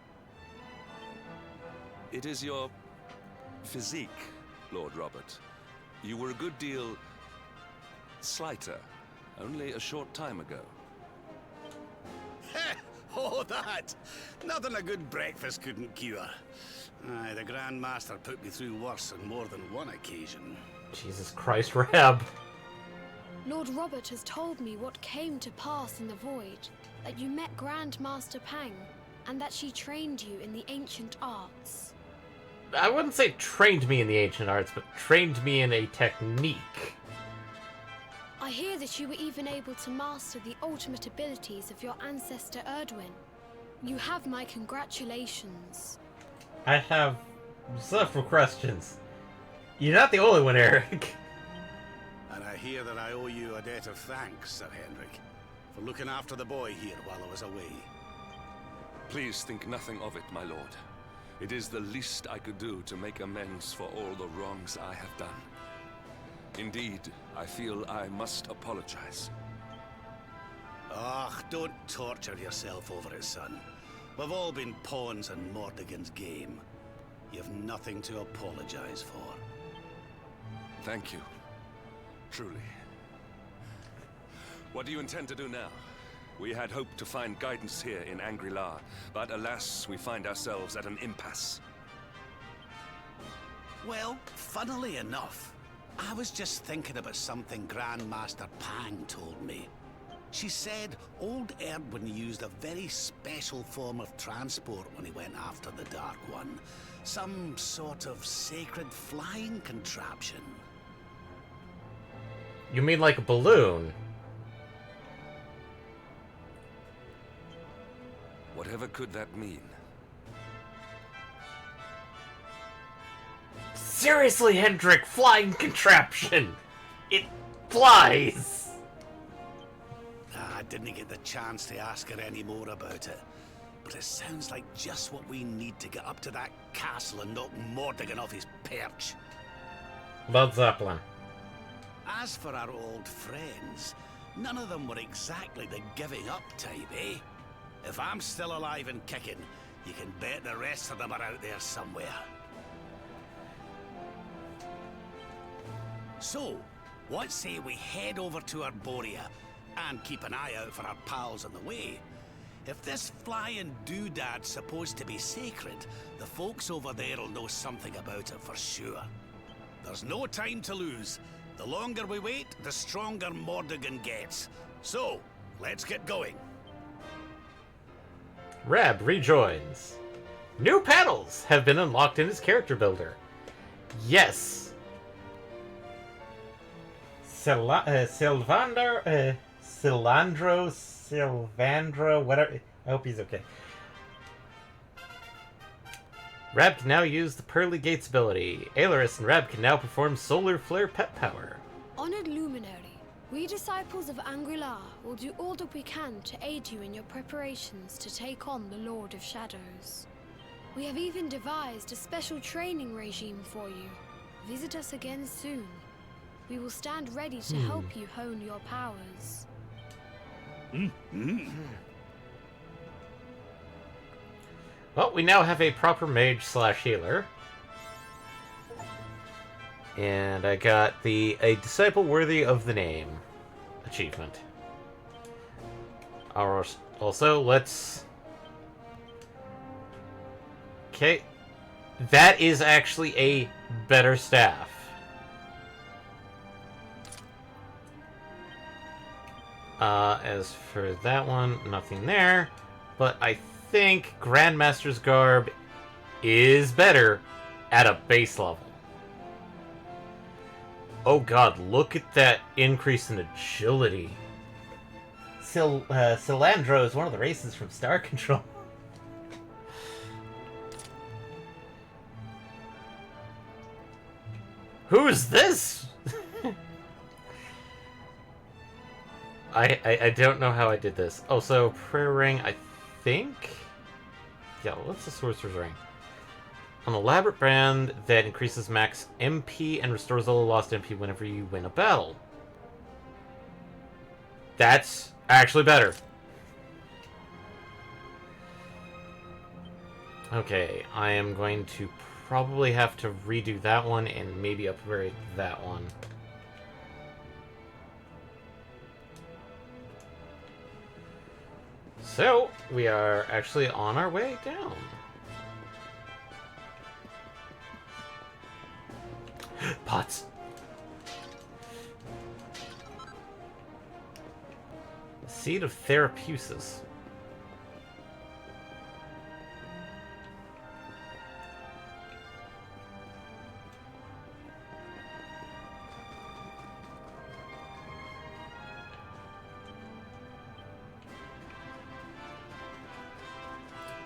It is your physique, Lord Robert. You were a good deal slighter only a short time ago. Oh, that! Nothing a good breakfast couldn't cure. Aye, the Grand Master put me through worse on more than one occasion. Jesus Christ, Rab. Lord Robert has told me what came to pass in the void, that you met Grand Master Pang, and that she trained you in the ancient arts. I wouldn't say trained me in the ancient arts, but trained me in a technique. I hear that you were even able to master the ultimate abilities of your ancestor Erdwin. You have my congratulations. I have several questions. You're not the only one, Eric. And I hear that I owe you a debt of thanks, Sir Henrik, for looking after the boy here while I was away. Please think nothing of it, my lord. It is the least I could do to make amends for all the wrongs I have done. Indeed, I feel I must apologize. Ah, don't torture yourself over it, son. We've all been pawns in Mordigan's game. You've nothing to apologize for. Thank you. Truly. What do you intend to do now? We had hoped to find guidance here in Angri-La, but alas, we find ourselves at an impasse. Well, funnily enough, I was just thinking about something Grandmaster Pang told me. She said old Erdwin used a very special form of transport when he went after the Dark One. Some sort of sacred flying contraption. You mean like a balloon? Whatever could that mean? Seriously, Hendrik, flying contraption! It flies! I didn't get the chance to ask her any more about it. But it sounds like just what we need to get up to that castle and knock Mordigan off his perch. Led Zeppelin. As for our old friends, none of them were exactly the giving up type, eh? If I'm still alive and kicking, you can bet the rest of them are out there somewhere. So, what say we head over to Arborea and keep an eye out for our pals on the way? If this flying doodad's supposed to be sacred, the folks over there'll know something about it for sure. There's no time to lose. The longer we wait, the stronger Mordigan gets. So, let's get going. Reb rejoins. New panels have been unlocked in his character builder. Yes. Sylvandro, whatever. I hope he's okay. Rab can now use the Pearly Gates ability. Aileris and Rab can now perform Solar Flare Pet Power. Honored Luminary, we disciples of Angri-La will do all that we can to aid you in your preparations to take on the Lord of Shadows. We have even devised a special training regime for you. Visit us again soon. We will stand ready to help you hone your powers. Well, we now have a proper mage / healer. And I got a disciple worthy of the name achievement. Also, let's... Okay. That is actually a better staff. As for that one, nothing there. But I think Grandmaster's Garb is better at a base level. Oh god, look at that increase in agility. Cilandro is one of the races from Star Control. Who's this? I don't know how I did this. Oh, so Prayer Ring, I think? Yeah, what's the Sorcerer's Ring? An elaborate brand that increases max MP and restores all lost MP whenever you win a battle. That's actually better. Okay, I am going to probably have to redo that one and maybe upgrade that one. So, we are actually on our way down. Pots. Seed of Therapusis.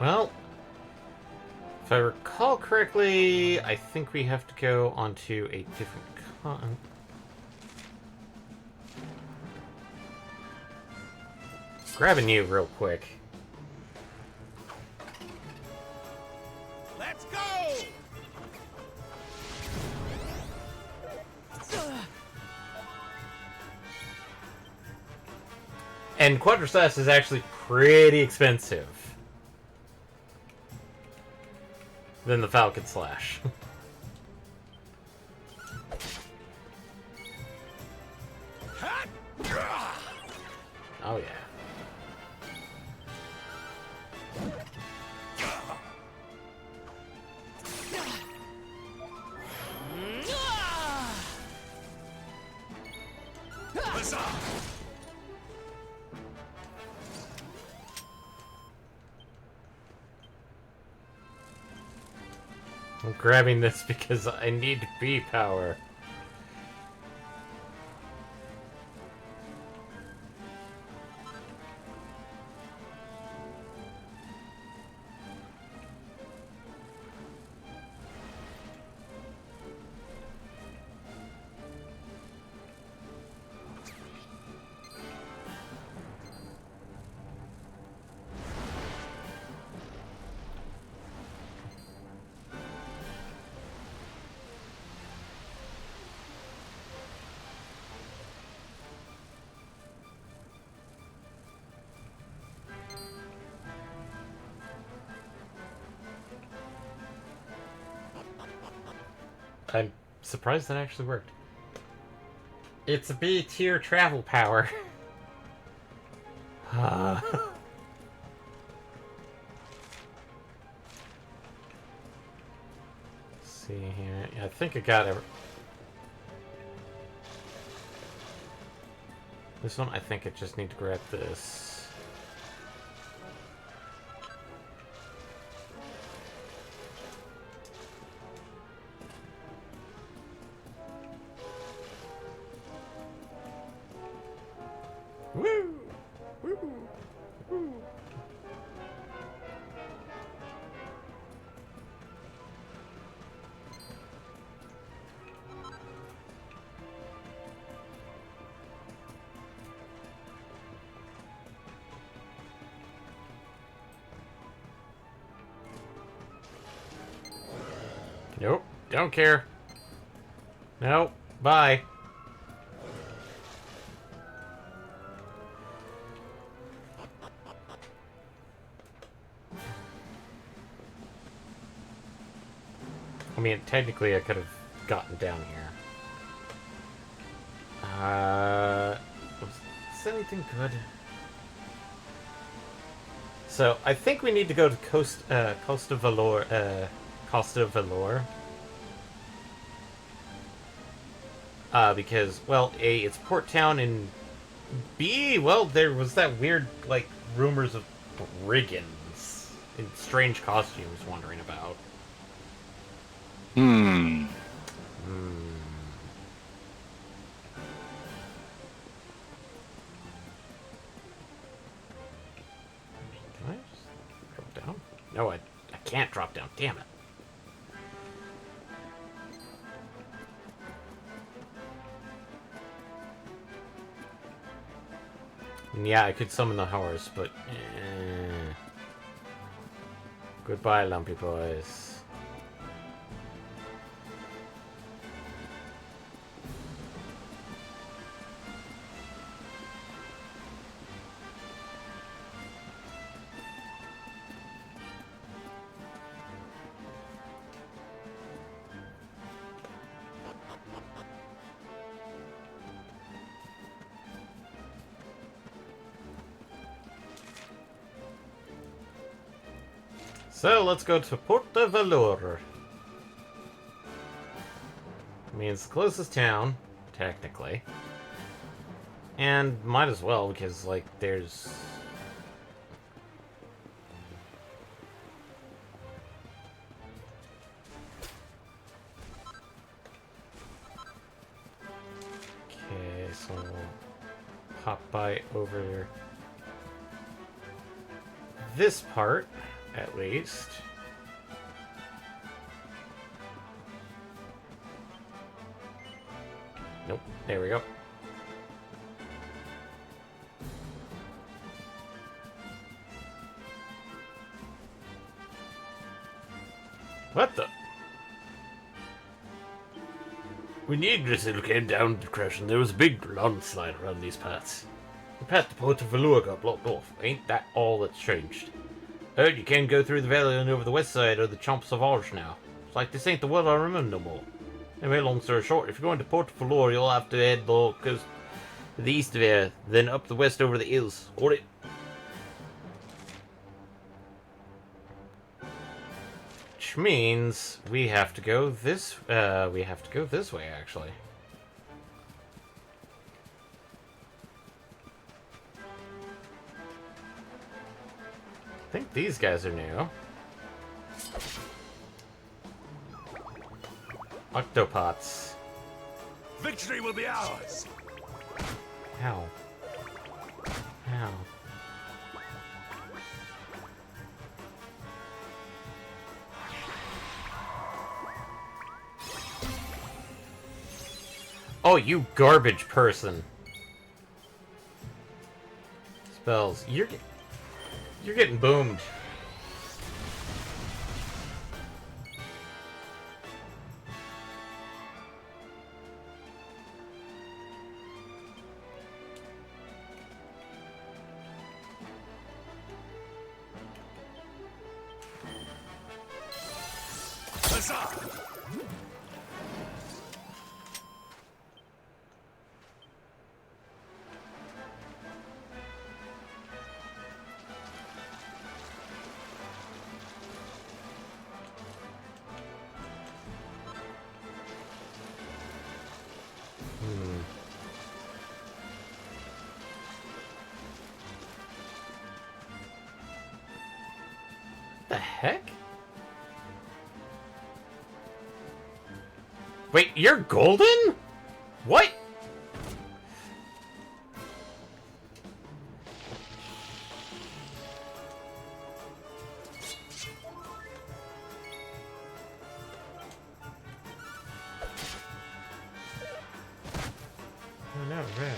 Well, if I recall correctly, I think we have to go onto a different con. Grabbing you real quick. Let's go! And Quadriceps is actually pretty expensive than the Falcon Slash. Oh yeah. I'm grabbing this because I need B power. I'm surprised that actually worked. It's a B tier travel power. See here. I think I got it. This one, I think I just need to grab this. Woo! Woo! Woo! Nope, don't care. Nope, bye. I mean, technically I could have gotten down here. Was this anything good? So, I think we need to go to Costa Valor, because, well, A, it's Port Town, and B, well, there was that weird, like, rumors of brigands in strange costumes wandering about. Hmm. Can I just drop down? No, I can't drop down. Damn it. Yeah, I could summon the horse, but... Goodbye, lumpy boys. So, let's go to Porta Valor. I mean, it's the closest town, technically. And might as well, because, like, there's... Okay, so we'll pop by over this part, at least. Nope, there we go. What the? When the Yggdrasil came down to crash, and there was a big landslide around these parts. The path to Port Velour got blocked off. Ain't that all that's changed? Heard you can't go through the valley and over the west side of the Champ Sauvage now. It's like this ain't the world I remember no more. Anyway, long story short, if you're going to Port Velour, you'll have to head the coast to the east of here, then up the west over the hills. Got it? Which means we have to go this way, actually. I think these guys are new. Octopots. Victory will be ours. Ow. Ow. Oh, you garbage person. Spells. You're getting boomed. Huzzah! The heck? Wait, you're golden? What? Oh no, red.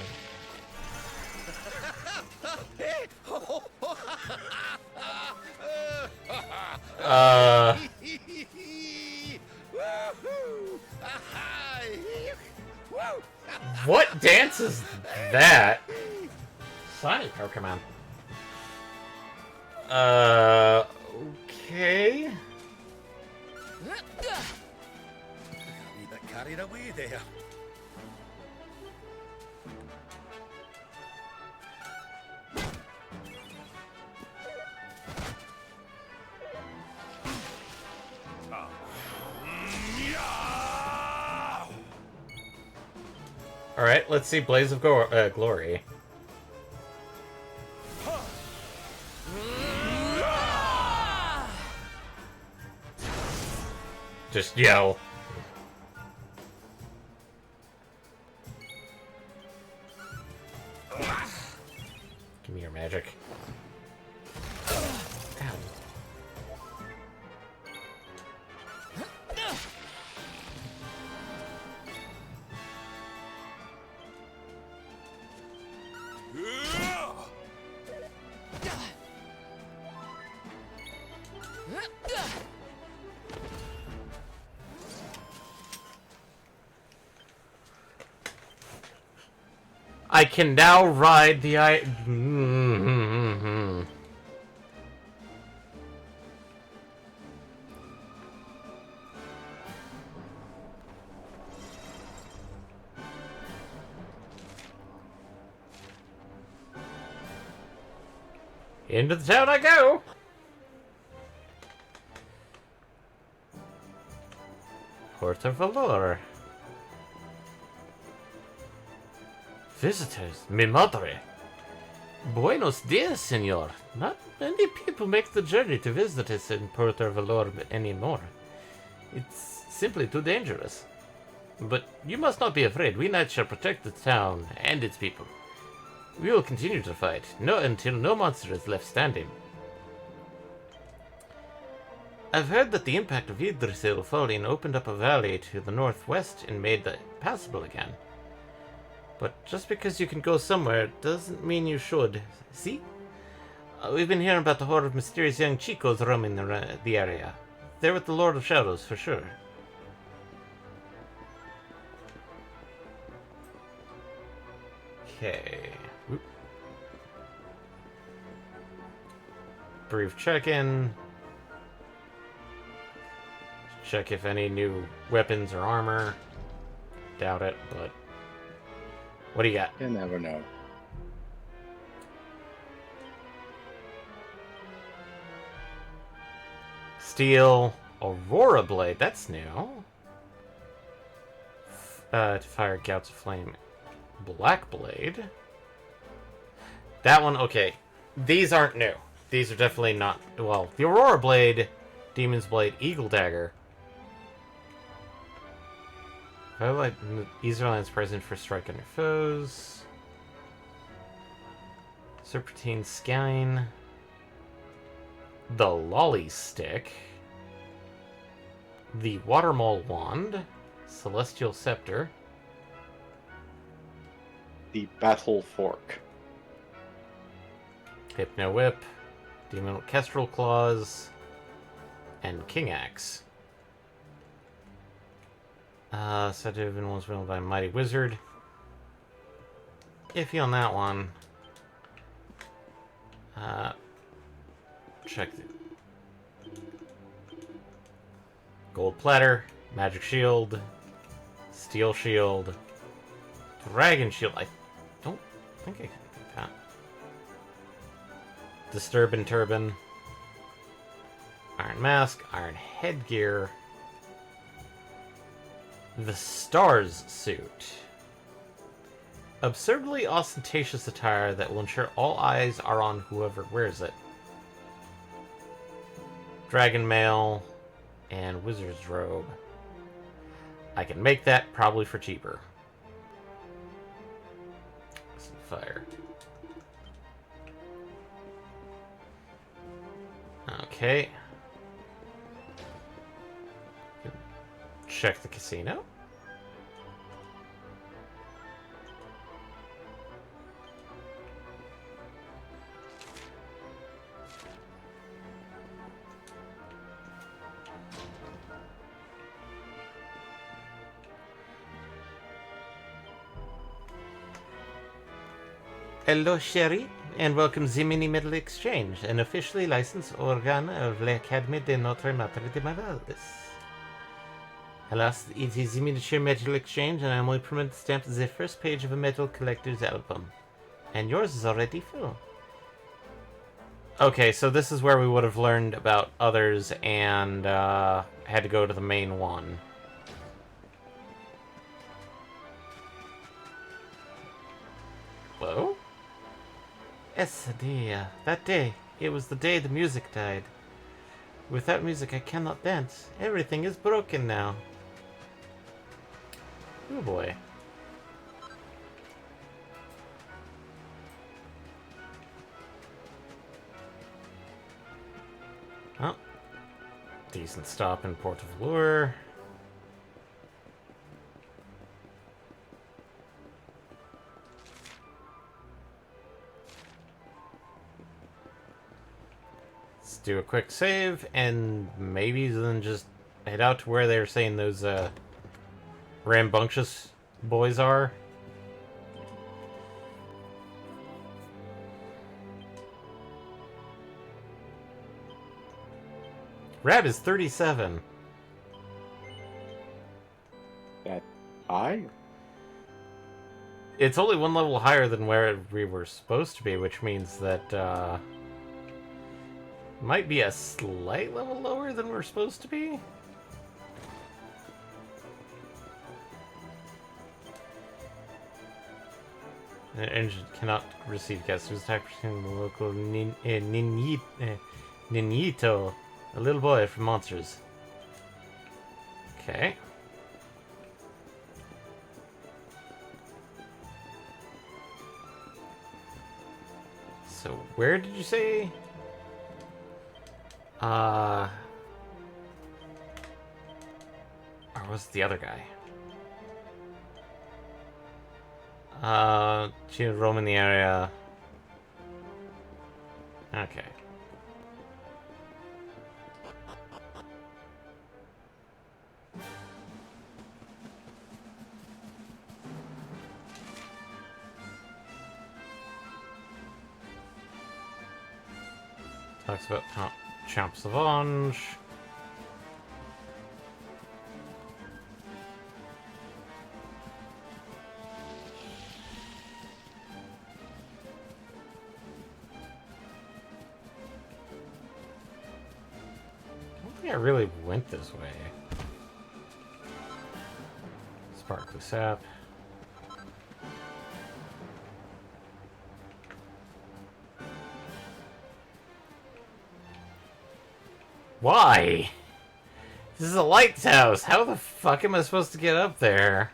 What dance is that? Sonic Pokemon. Okay. Got a bit carried away there. Alright, let's see Blaze of Glory. Just yell. Give me your magic. Ow. I can now ride the Into the town I go! Port of Valor. Visitors, mi madre. Buenos dias, senor. Not many people make the journey to visit us in Puerto Valor anymore. It's simply too dangerous. But you must not be afraid. We knights shall protect the town and its people. We will continue to fight, until no monster is left standing. I've heard that the impact of Yggdrasil falling opened up a valley to the northwest and made it passable again. But just because you can go somewhere doesn't mean you should. See? We've been hearing about the horde of mysterious young chicos roaming the area. They're with the Lord of Shadows, for sure. Okay. brief check-in. Check if any new weapons or armor. Doubt it, but... What do you got? You never know. Steel Aurora Blade. That's new. To fire gouts of flame. Black Blade. That one, okay. These aren't new. These are definitely not... Well, the Aurora Blade, Demon's Blade, Eagle Dagger. Highlight Israeline's present for striking your foes. Serpentine Skein. The Lolly Stick. The Watermaul Wand. Celestial Scepter. The Battle Fork. Hypno Whip. Demon Kestrel Claws. And King Axe. Said to have been once wielded by a mighty wizard. Iffy on that one. Check the gold platter, magic shield, steel shield, dragon shield. I don't think I can do that. Disturbing turban, iron mask, iron headgear. The Stars suit. Absurdly ostentatious attire that will ensure all eyes are on whoever wears it. Dragon mail and wizard's robe. I can make that probably for cheaper. Some fire. Okay. Check the casino. Hello, Sherry, and welcome to the Mini Metal Exchange, an officially licensed organ of l'Académie de Notre Maître de Malades. Alas, it is a miniature metal exchange, and I am only permitted to stamp the first page of a metal collector's album. And yours is already full. Okay, so this is where we would have learned about others and had to go to the main one. Hello? Yes, that day. It was the day the music died. Without music, I cannot dance. Everything is broken now. Oh boy. Oh. Decent stop in Port of Lure. Let's do a quick save and maybe then just head out to where they're saying those rambunctious boys are. Rab is 37. That high? It's only one level higher than where we were supposed to be, which means that might be a slight level lower than we're supposed to be. An engine cannot receive guests whose attack between the local Ninito, a little boy from monsters. Okay. So where did you say? Or was it the other guy? To roam in the area. Okay. Talks about Champ Sauvage. I don't think I really went this way. Sparkly sap. Why? This is a lighthouse. How the fuck am I supposed to get up there?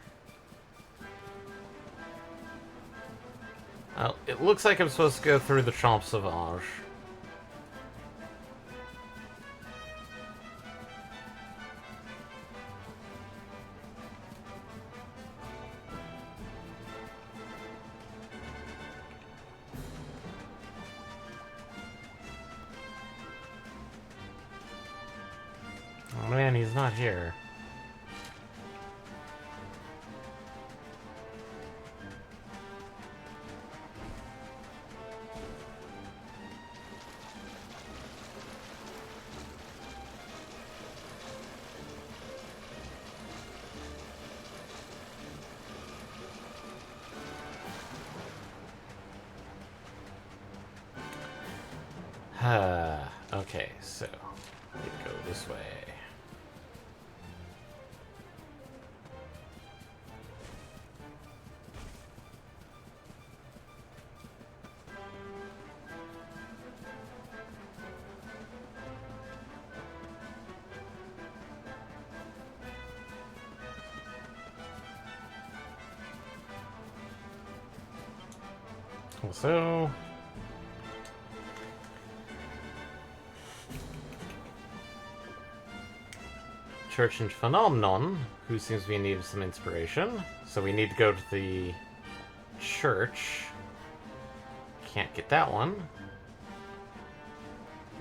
Oh, it looks like I'm supposed to go through the Champ Sauvage. Oh man, he's not here. Okay, so we go this way. Also, Church and Phenomenon, who seems to be in need of some inspiration. So we need to go to the church. Can't get that one.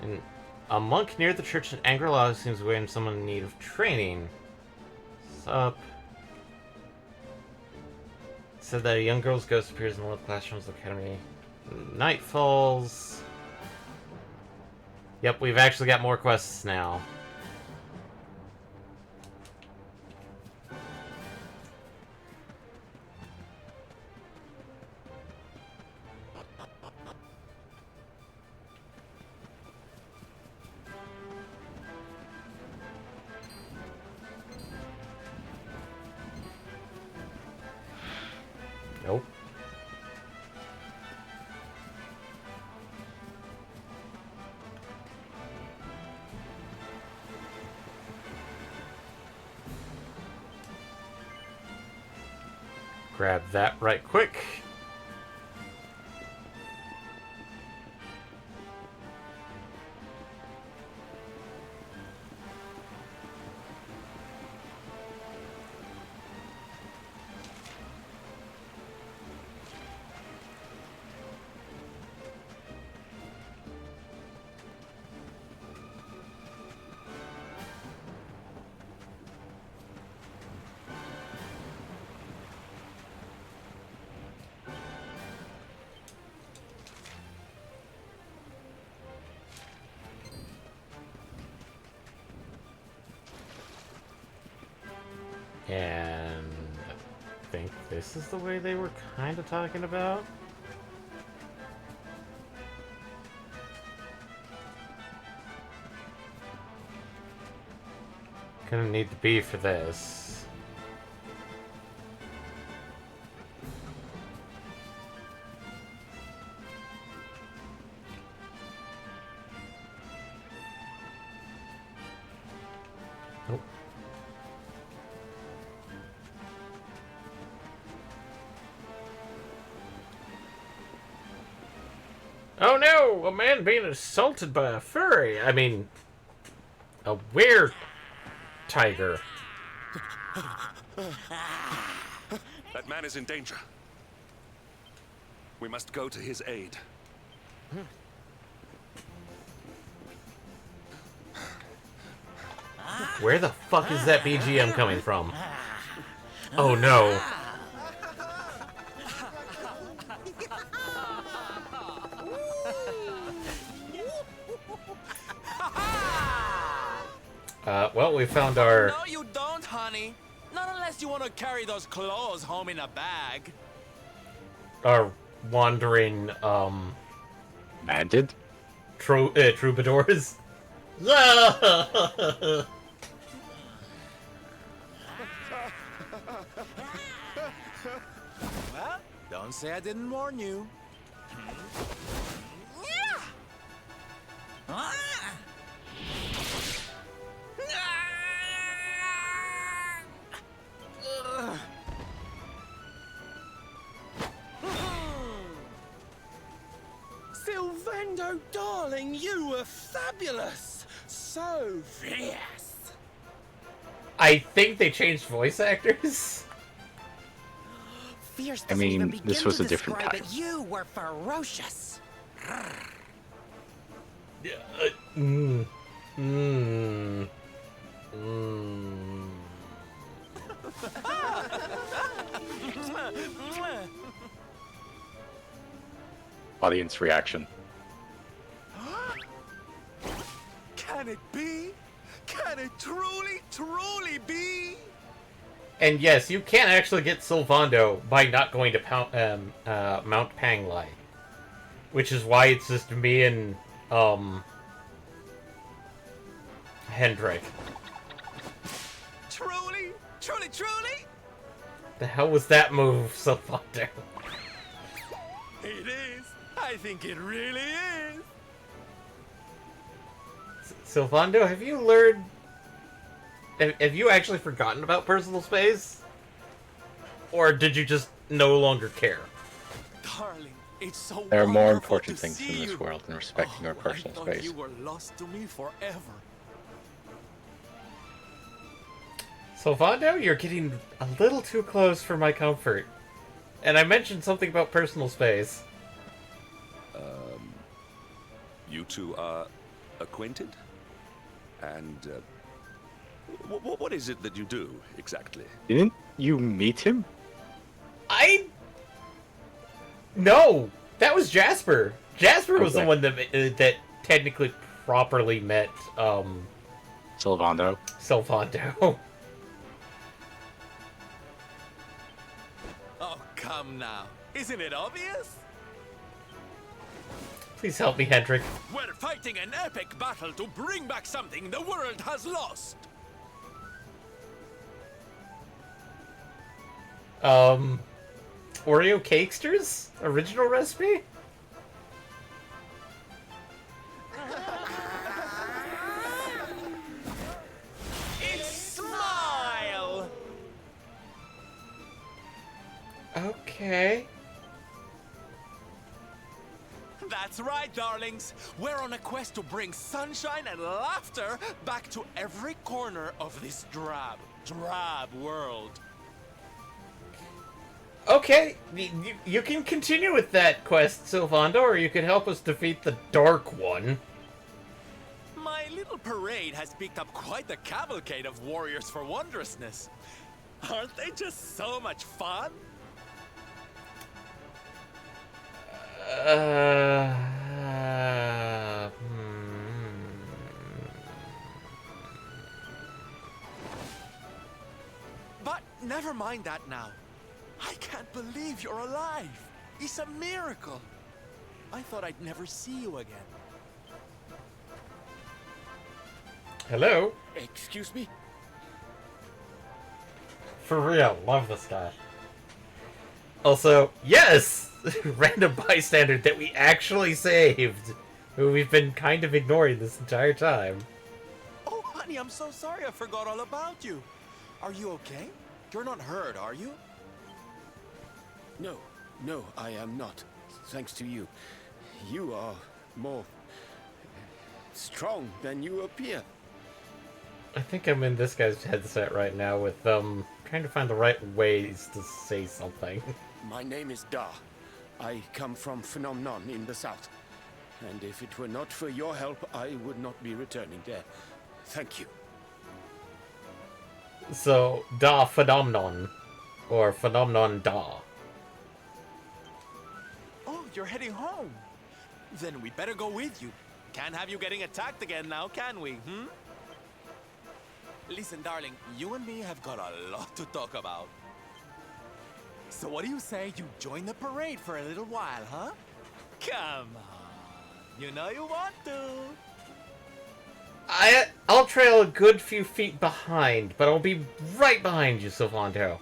And a monk near the church in Angela seems to be waiting for someone in need of training. What's up? Said that a young girl's ghost appears in one of the classrooms of the academy. Night falls. Yep, we've actually got more quests now. Nope. Grab that right quick. And I think this is the way they were kind of talking about. Gonna need to be for this. Nope. Oh no! A man being assaulted by a furry. I mean, a were tiger. That man is in danger. We must go to his aid. Where the fuck is that BGM coming from? Oh no. Well, we found our... No, you don't, honey. Not unless you want to carry those clothes home in a bag. Our wandering, Banded? troubadours. Well, don't say I didn't warn you. Sylvando, darling, you were fabulous. So fierce. I think they changed voice actors. Fierce I doesn't even mean, begin this was to a different describe time. it. You were ferocious. Mm. Mm. Mm. Audience reaction. Can it be? Can it truly, truly be? And yes, you can actually get Sylvando by not going to Mount Panglai. Which is why it's just me and, Hendrik. Truly, truly, truly? The hell was that move, Sylvando? It is. I think it really is. Sylvando, have you learned... Have you actually forgotten about personal space? Or did you just no longer care? Darling, it's so There are more wonderful important to things see in this you. world than respecting our personal I thought space. you were lost to me forever. Sylvando, you're getting a little too close for my comfort. And I mentioned something about personal space. You two are acquainted? And, what is it that you do, exactly? Didn't you meet him? No! That was Jasper! Jasper was the Okay. one that technically properly met, Sylvando. Sylvando. Oh, come now. Isn't it obvious? Please help me, Hendrik. We're fighting an epic battle to bring back something the world has lost. Oreo Cakesters? Original recipe? It's Smile! Okay. That's right, darlings. We're on a quest to bring sunshine and laughter back to every corner of this drab world. Okay, you can continue with that quest, Sylvando, or you can help us defeat the Dark One. My little parade has picked up quite the cavalcade of warriors for wondrousness. Aren't they just so much fun? But never mind that now. I can't believe you're alive. It's a miracle. I thought I'd never see you again. Hello? Excuse me? For real, love this guy. Also, yes! Random bystander that we actually saved, who we've been kind of ignoring this entire time. Oh, honey, I'm so sorry I forgot all about you. Are you okay? You're not hurt, are you? No, I am not. Thanks to you. You are more strong than you appear. I think I'm in this guy's headset right now with, trying to find the right ways to say something. My name is Da. I come from Phenomenon in the south. And if it were not for your help, I would not be returning there. Thank you. So, Da Phenomenon. Or Phenomenon Da. Oh, you're heading home. Then we better go with you. Can't have you getting attacked again now, can we, Listen, darling, you and me have got a lot to talk about. So what do you say you join the parade for a little while, huh? Come on. You know you want to. I'll trail a good few feet behind, but I'll be right behind you, Sylvando.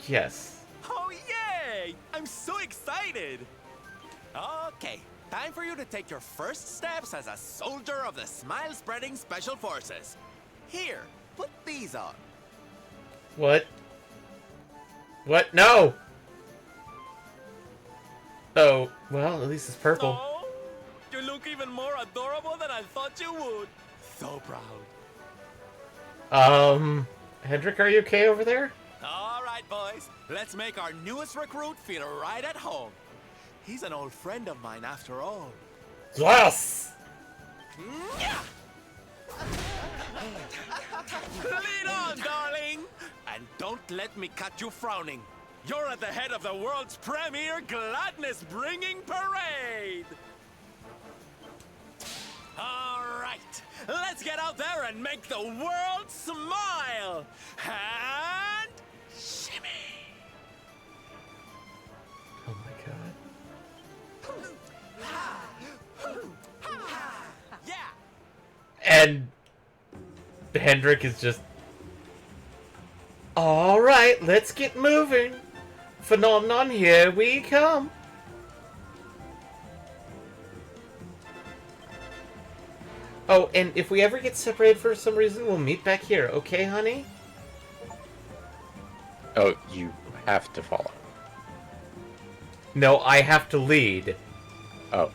Yes. Oh, yay! I'm so excited! Okay, time for you to take your first steps as a soldier of the Smile-Spreading Special Forces. Here, put these on. What? What? No! Oh, well, at least it's purple. Oh, you look even more adorable than I thought you would. So proud. Hendrik, are you okay over there? All right, boys. Let's make our newest recruit feel right at home. He's an old friend of mine after all. Yes! Yeah! Lead on, darling! And don't let me catch you frowning. You're at the head of the world's premier gladness-bringing parade! All right, let's get out there and make the world smile! And shimmy! Oh my god. Yeah! And Hendrik is just... Alright, let's get moving. Phenomenon, here we come. Oh, and if we ever get separated for some reason, we'll meet back here, okay, honey? Oh, you have to follow. No, I have to lead. Oh.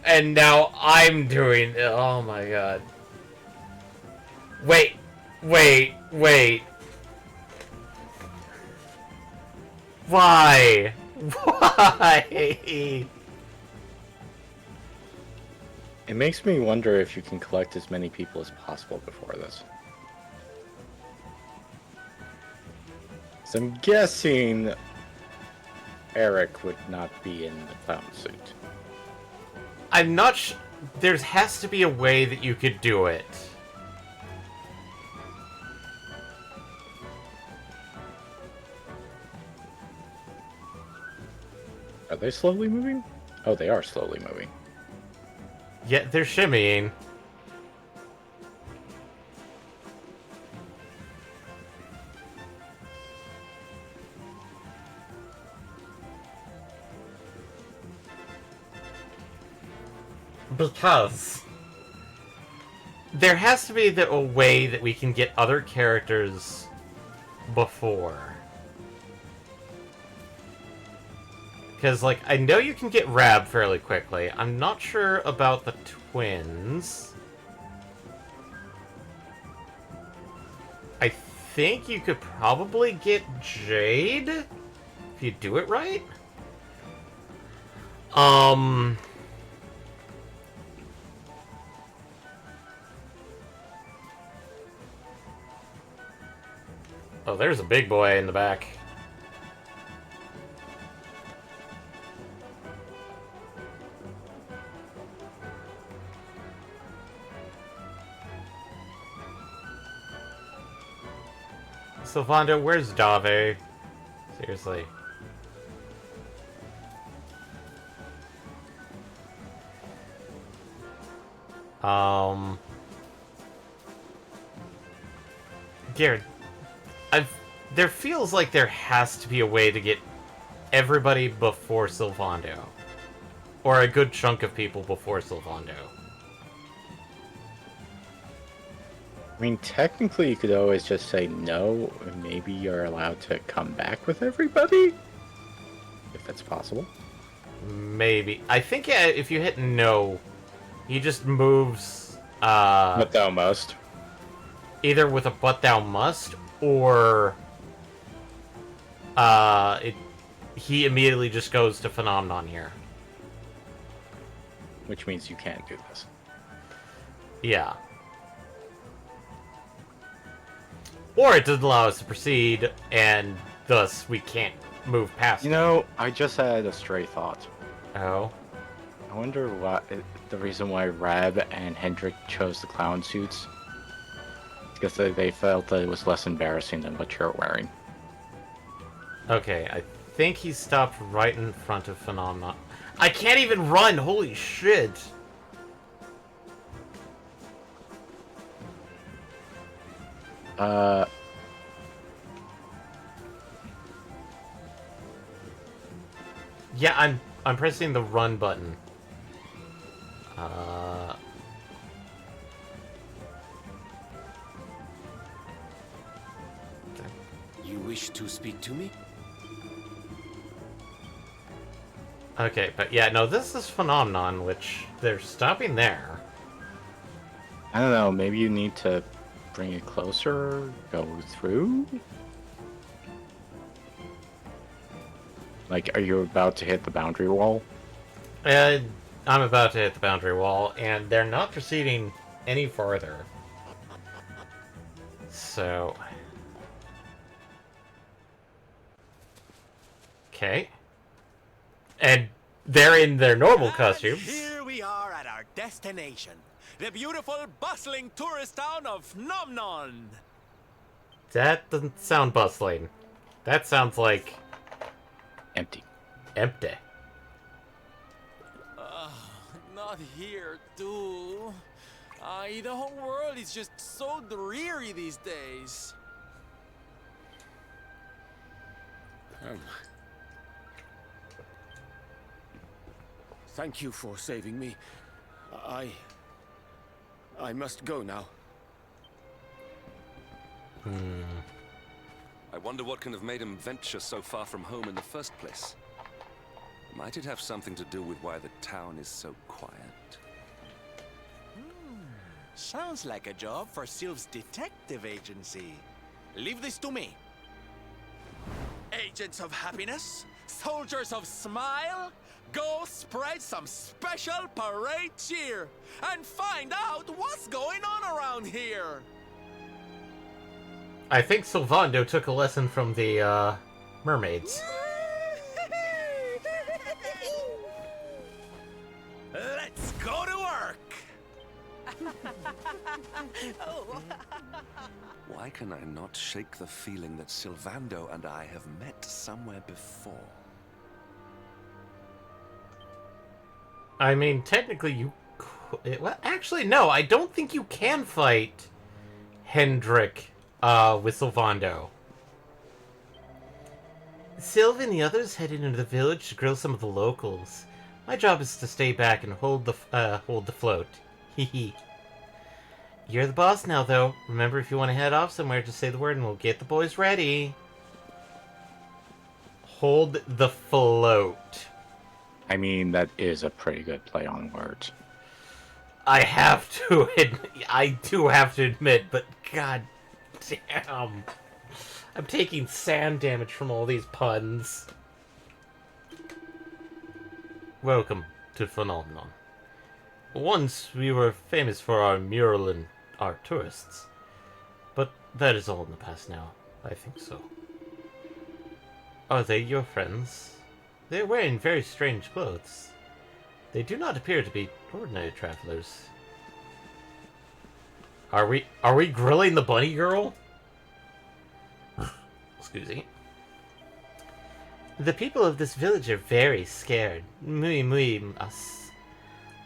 And now I'm doing... Oh my god. Wait. Wait. Why? Why? It makes me wonder if you can collect as many people as possible before this. So I'm guessing Eric would not be in the clown suit. I'm not there has to be a way that you could do it. Are they slowly moving? Oh, they are slowly moving. Yeah, they're shimmying. Because there has to be a way that we can get other characters before. Because, like, I know you can get Rab fairly quickly. I'm not sure about the twins. I think you could probably get Jade if you do it right. Oh, there's a big boy in the back. Sylvando, where's Dave? Seriously. Garrett, there feels like there has to be a way to get everybody before Sylvando. Or a good chunk of people before Sylvando. I mean, technically you could always just say no, and maybe you're allowed to come back with everybody? If that's possible. Maybe. I think, yeah, if you hit no, he just moves, But thou must. either with a but thou must, or he immediately just goes to Phenomenon here. Which means you can't do this. Yeah. Or it doesn't allow us to proceed, and thus we can't move past You know, I just had a stray thought. it. Oh. I wonder what the reason why Rab and Hendrik chose the clown suits. Because they felt that it was less embarrassing than what you're wearing. Okay, I think he stopped right in front of Phenomenon. I can't even run! Holy shit! Yeah, I'm pressing the run button. You wish to speak to me? Okay, but yeah, no, this is Phenomenon, which they're stopping there. I don't know, maybe you need to bring it closer, go through? Like, are you about to hit the boundary wall? I'm about to hit the boundary wall, and they're not proceeding any further. So... Okay. And they're in their normal costumes. Here we are at our destination. The beautiful, bustling tourist town of Nomnon. That doesn't sound bustling. That sounds like... Empty. empty. Not here, too. The whole world is just so dreary these days. Thank you for saving me. I must go now. I wonder what can have made him venture so far from home in the first place. Might it have something to do with why the town is so quiet? Sounds like a job for Sylve's detective agency. Leave this to me. Agents of happiness, soldiers of smile, go spread some special parade cheer and find out what's going on around here. I think Sylvando took a lesson from the, mermaids. Let's go to work. Why can I not shake the feeling that Sylvando and I have met somewhere before? I mean, technically you could... Well, actually, no, I don't think you can fight Hendrik, with Sylvando. Sylv and the others headed into the village to grill some of the locals. My job is to stay back and hold the float. Hee. You're the boss now, though. Remember, if you want to head off somewhere, just say the word and we'll get the boys ready. Hold the float. I mean, that is a pretty good play on words. I do have to admit, but god damn. I'm taking sand damage from all these puns. Welcome to Phenomenon. Once we were famous for our mural and our tourists. But that is all in the past now. I think so. Are they your friends? They are wearing very strange clothes. They do not appear to be ordinary travelers. Are we grilling the bunny girl? Excuse me. The people of this village are very scared. Muy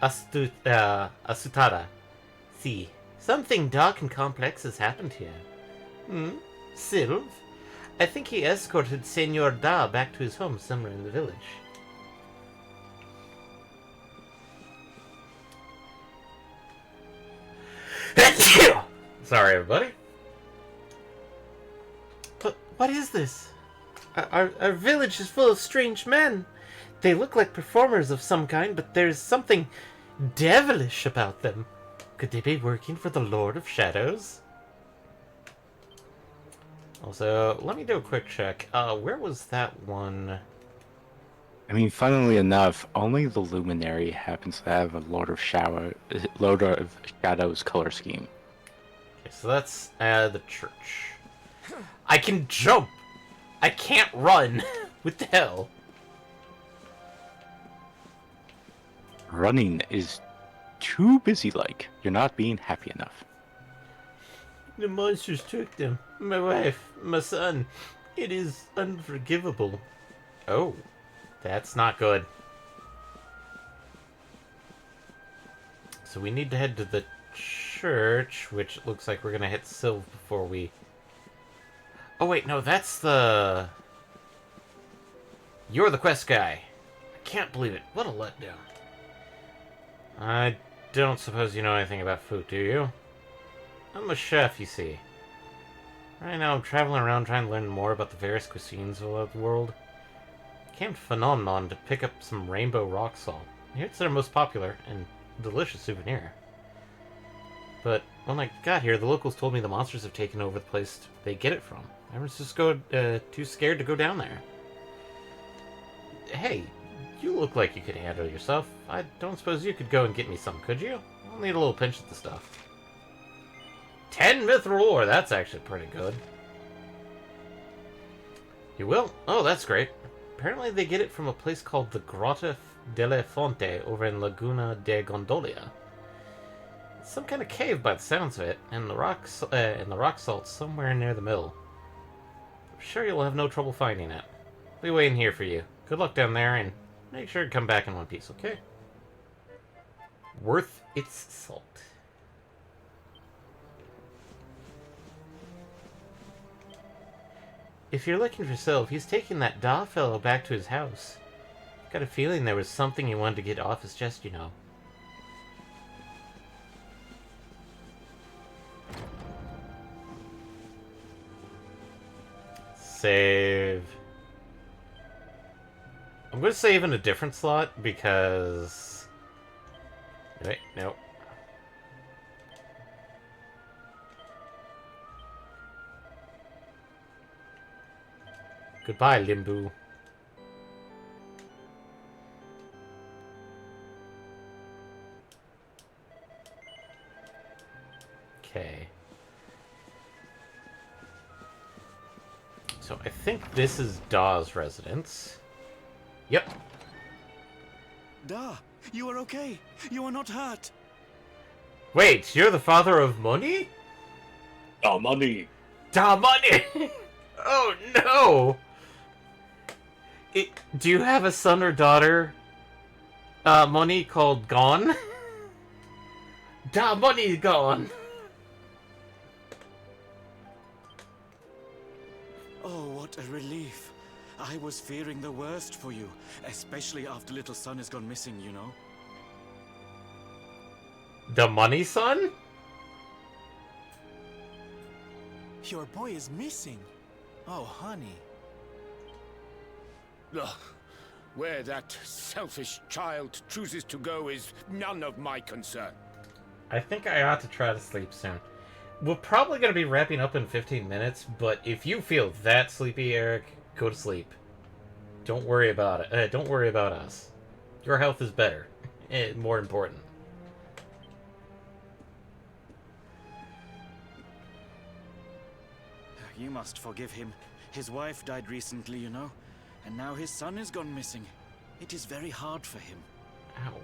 asustada. See, something dark and complex has happened here. Sylv? I think he escorted Senor Da back to his home somewhere in the village. Sorry, everybody. But what is this? Our village is full of strange men. They look like performers of some kind, but there's something devilish about them. Could they be working for the Lord of Shadows? Also, let me do a quick check. Where was that one? I mean, funnily enough, only the Luminary happens to have a Lord of Shadows color scheme. Okay, so that's the church. I can jump! I can't run! What the hell? Running is too busy-like. You're not being happy enough. The monsters took them. My wife, my son. It is unforgivable. Oh, that's not good. So we need to head to the church, which looks like we're gonna hit Sylve before we... Oh wait, no, that's the... You're the quest guy. I can't believe it. What a letdown. I don't suppose you know anything about food, do you? I'm a chef, you see. Right now I'm traveling around trying to learn more about the various cuisines of the world. I came to Phenomenon to pick up some rainbow rock salt. I hear it's their most popular and delicious souvenir. But when I got here, the locals told me the monsters have taken over the place they get it from. I was just too scared to go down there. Hey, you look like you could handle yourself. I don't suppose you could go and get me some, could you? I'll need a little pinch of the stuff. 10 mithril ore, that's actually pretty good. You will? Oh, that's great. Apparently they get it from a place called the Grotta delle Fonte over in Laguna de Gondolia. It's some kind of cave by the sounds of it, and the rock salt's somewhere near the mill. I'm sure you'll have no trouble finding it. I'll be waiting here for you. Good luck down there, and make sure to come back in one piece, okay? Worth its salt. If you're looking for Sylve, he's taking that Daw fellow back to his house. Got a feeling there was something he wanted to get off his chest, you know. Save. I'm going to save in a different slot because... Wait, no. Goodbye, Limbu. Okay. So I think this is Daw's residence. Yep. Daw, you are okay. You are not hurt. Wait, you're the father of Money? Oh, money! Da Money! Oh no! Do you have a son or daughter, Money, called Gone? Da Money gone! Oh, what a relief. I was fearing the worst for you, especially after little son has gone missing, you know. The Money son? Your boy is missing. Oh, honey. Ugh. Where that selfish child chooses to go is none of my concern. I think I ought to try to sleep soon. We're probably going to be wrapping up in 15 minutes, but if you feel that sleepy, Eric, go to sleep. Don't worry about it. Don't worry about us. Your health is better. More important. You must forgive him. His wife died recently, you know, and now his son is gone missing. It is very hard for him. Ow.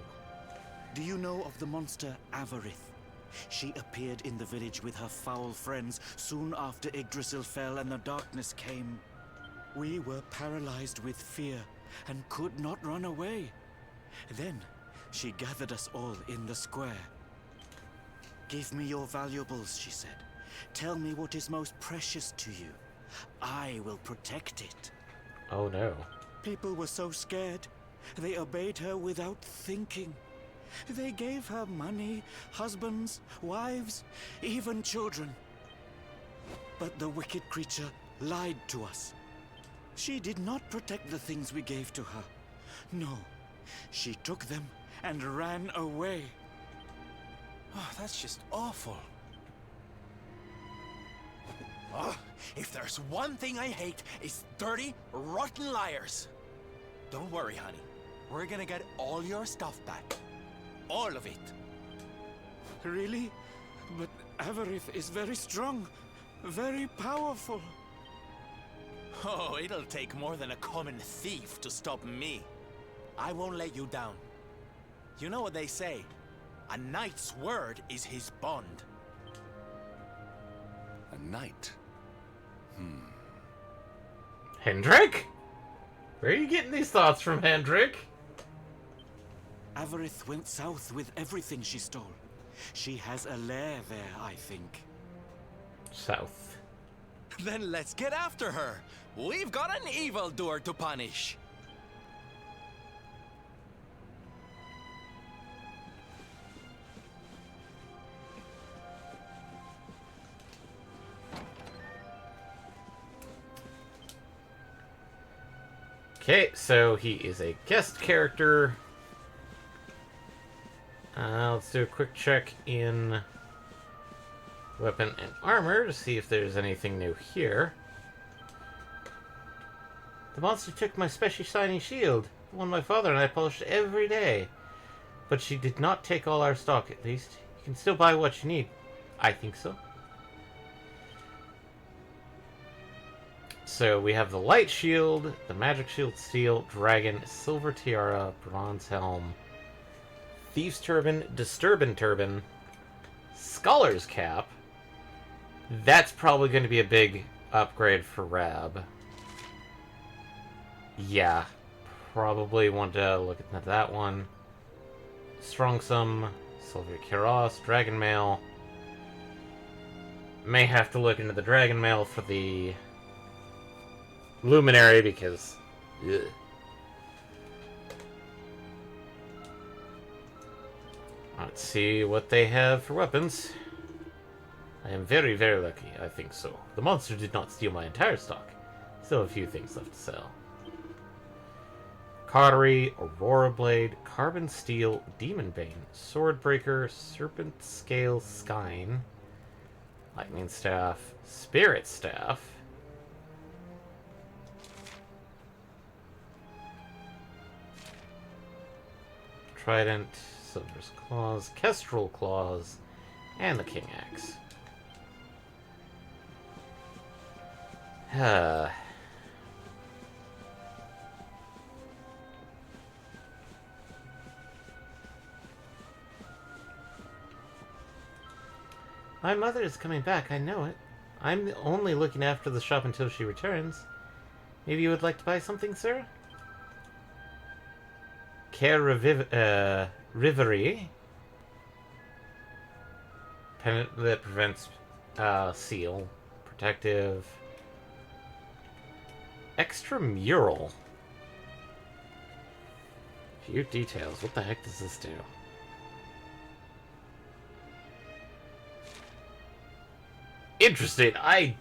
Do you know of the monster Avarith? She appeared in the village with her foul friends soon after Yggdrasil fell and the darkness came. We were paralyzed with fear and could not run away. Then she gathered us all in the square. "Give me your valuables," she said. "Tell me what is most precious to you. I will protect it." Oh no. People were so scared. They obeyed her without thinking. They gave her money, husbands, wives, even children. But the wicked creature lied to us. She did not protect the things we gave to her. No, she took them and ran away. Oh, that's just awful. Oh, if there's one thing I hate, it's dirty, rotten liars. Don't worry, honey. We're gonna get all your stuff back. All of it. Really? But Avarith is very strong, very powerful. Oh, it'll take more than a common thief to stop me. I won't let you down. You know what they say. A knight's word is his bond. A knight? Hendrik? Where are you getting these thoughts from, Hendrik? Avarith went south with everything she stole. She has a lair there, I think. South. Then let's get after her. We've got an evildoer to punish. Okay, so he is a guest character. Let's do a quick check in weapon and armor to see if there's anything new here. The monster took my special shiny shield, the one my father and I polished every day. But she did not take all our stock, at least. You can still buy what you need. I think so. So we have the light shield, the magic shield, steel, dragon, silver tiara, bronze helm, thieves turban, disturbing turban, scholar's cap. That's probably going to be a big upgrade for Rab. Yeah, probably want to look at that one. Strong Sum, silver cuirass, dragon mail. May have to look into the dragon mail for the luminary because ugh. Let's see what they have for weapons. I am very, very lucky, I think so. The monster did not steal my entire stock. Still a few things left to sell. Cautery, Aurora Blade, Carbon Steel, Demon Bane, Swordbreaker, Serpent Scale Skyne, Lightning Staff, Spirit Staff, Trident, Silver's Claws, Kestrel Claws, and the King Axe. My mother is coming back, I know it. I'm only looking after the shop until she returns. Maybe you would like to buy something, sir? Care Rivery. Pendant that prevents seal. Protective. Extra mural. Few details. What the heck does this do? Interesting. I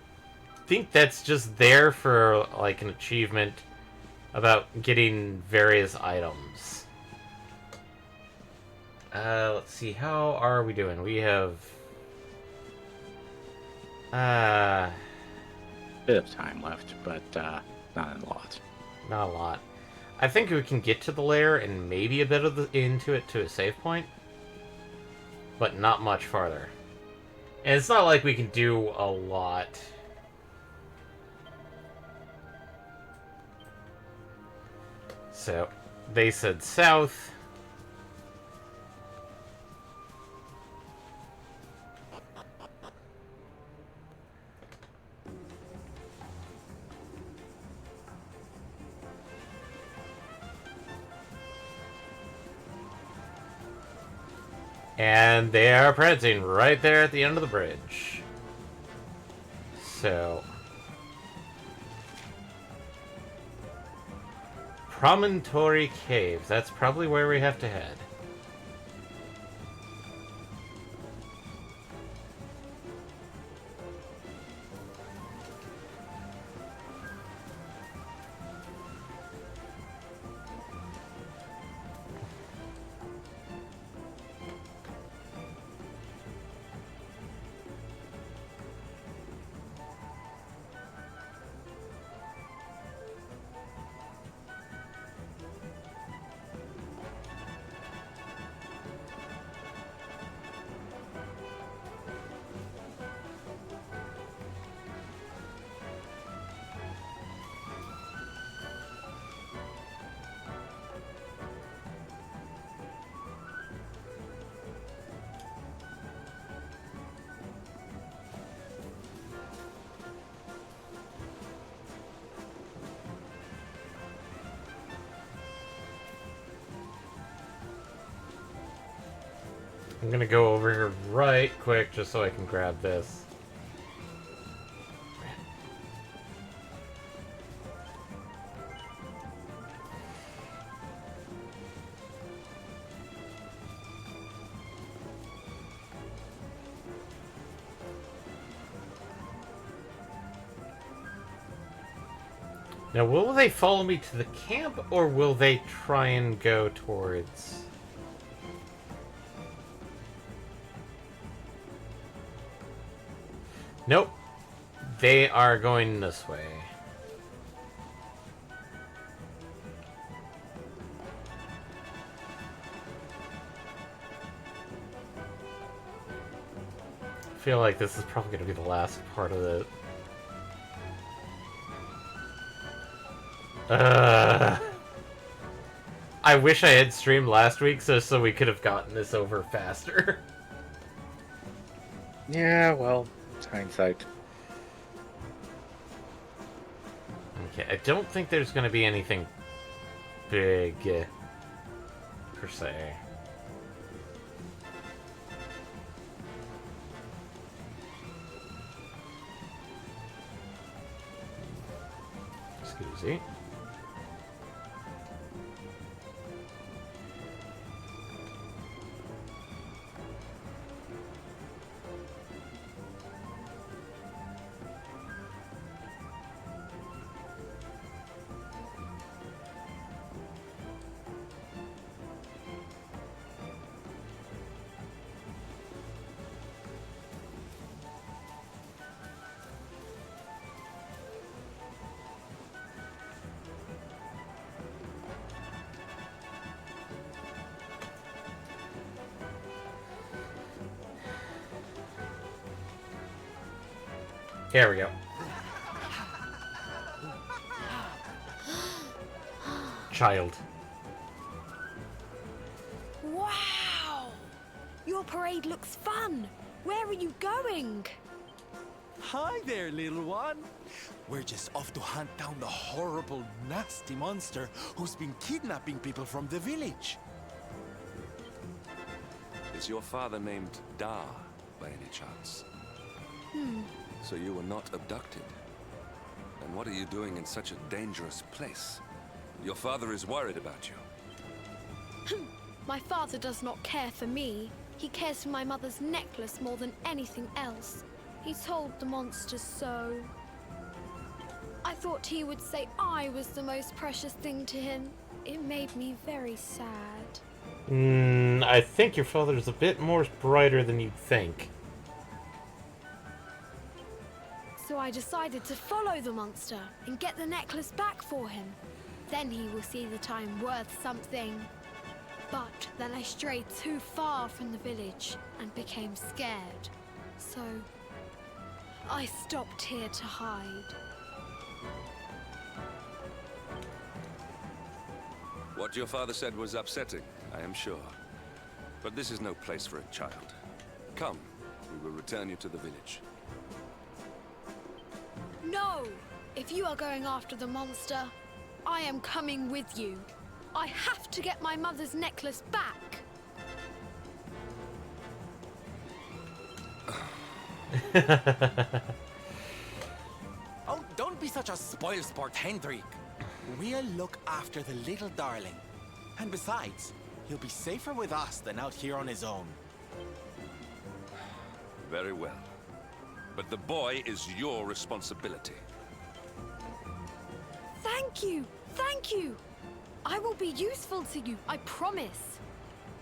think that's just there for like an achievement about getting various items. Let's see. How are we doing? We have Bit of time left, but not a lot. not a lot. I think we can get to the lair and maybe a bit of into it to a save point, but not much farther. And it's not like we can do a lot. So, they said south. And they are prancing right there at the end of the bridge. So, Promontory Cave. That's probably where we have to head. I'm gonna go over here right quick just so I can grab this. Now, will they follow me to the camp, or will they try and go towards... Nope. They are going this way. I feel like this is probably going to be the last part of it. I wish I had streamed last week so we could have gotten this over faster. Yeah, well, it's hindsight. Okay, I don't think there's going to be anything big, per se. Excuse me. There we go. Child. Wow! Your parade looks fun. Where are you going? Hi there, little one. We're just off to hunt down the horrible, nasty monster who's been kidnapping people from the village. Is your father named Da, by any chance? So you were not abducted? And what are you doing in such a dangerous place? Your father is worried about you. My father does not care for me. He cares for my mother's necklace more than anything else. He told the monsters so. I thought he would say I was the most precious thing to him. It made me very sad. I think your father's a bit more brighter than you'd think. So I decided to follow the monster and get the necklace back for him. Then he will see that I'm worth something. But then I strayed too far from the village and became scared. So I stopped here to hide. What your father said was upsetting, I am sure. But this is no place for a child. Come, we will return you to the village. No! If you are going after the monster, I am coming with you. I have to get my mother's necklace back. Oh, don't be such a spoilsport, Hendrik. We'll look after the little darling. And besides, he'll be safer with us than out here on his own. Very well. But the boy is your responsibility. Thank you! Thank you! I will be useful to you, I promise.